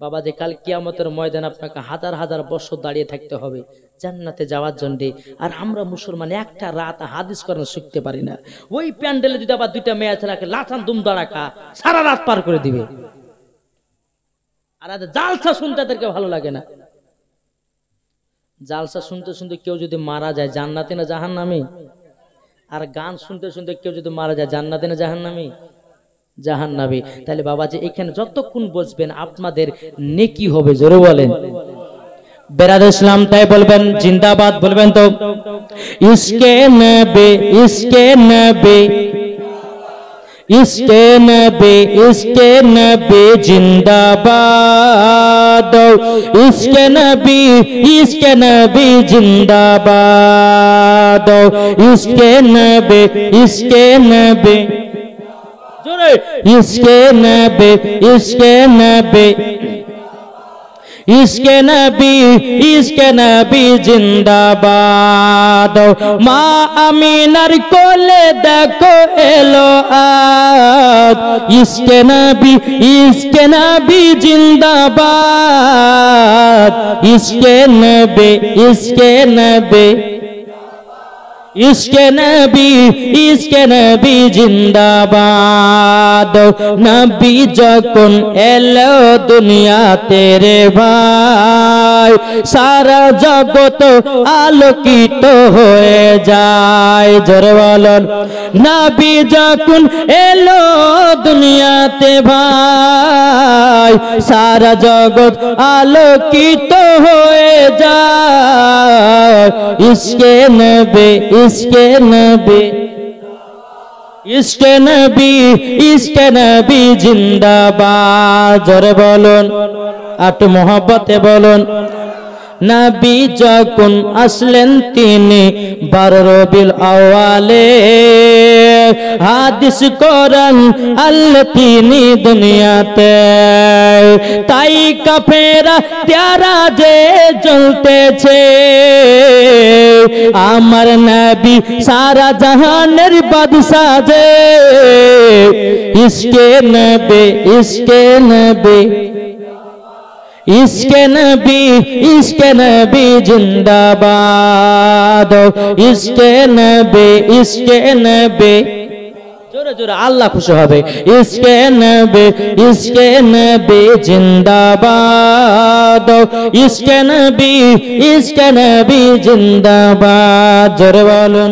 বাবা যে কাল কিয়ামতের ময়দানে আপনাকে হাজার হাজার বছর দাঁড়িয়ে থাকতে হবে জান্নাতে যাওয়ার জন্য। আর আমরা মুসলমান একটা রাত হাদিস করেন শিখতে পারি না। ওই প্যান্ডেলে যদি আবার 2টা মেয়ে ছেলেকে লাঠান দুম দাঁড়াকা সারা রাত পার করে দিবে। আর জালসা শুনতে তাদেরকে ভালো লাগে না। জালসা শুনতে শুনতে কেউ যদি মারা যায় জান্নাতে না জাহান্নামে? আর গান শুনতে শুনতে কেউ যদি মারা যায় জান্নাতে না জাহান্নামে? জাহান্নামে। তাহলে বাবাজি এখানে যতক্ষণ বসবেন আপনাদের নেকি হবে। জোরে বলেন বেরাদ ইসলাম, তাই বলবেন জিন্দাবাদ, বলবেন তো ইশকে নবী, ইশকে নবী, ইশকে নবী, ইশকে নবী জিন্দাবাদ, ইশকে নবী, ইশকে নবী জিন্দাবাদ, ইশকে নবী, ইশকে নবী, জোরে ইশকে নবী, ইশকে নবী, ইশকে নবী, ইশকে নবী জিন্দাবাদ। মা আমিনার কোলে দেখো এলো আজ, ইশকে নবী, ইশকে নবী জিন্দাবাদ, ইশকে নবী, ইশকে নবী, ইশকে নবী, ইশকে নবী জিন্দাবাদ। নবী যখন এলো দুনিয়াতে রে ভাই, সারা জগৎ আলোকিত হয়ে যায়। জোরে বলুন নবী যখন এলো দুনিয়াতে ভাই, সারা জগৎ আলোকিত হয়ে যায়। ইশকে নবী, ইশকে নবী, ইশকে নবী জিন্দাবাদ, জোরে বলুন, একটু মোহাব্বতে বলুন। নবী যখন আসলেন তিনি 12 রবিউল আউয়ালে, হাদিস কোরআন আল্লাহ তিনি দুনিয়াতে, তাই কাফেরা তেরা যে জ্বলতেছে, আমার নবী সারা জাহানের বাদশা যে, ইশকে নবী, ইশকে নবী, ইশকে নবী জিন্দাবাদ, ইশকে নবী, জোরে জোরে আল্লাহ খুশি হবে। ইশকে নবী জিন্দাবাদ, ইশকে নবী জিন্দাবাদ, জোরে বলুন।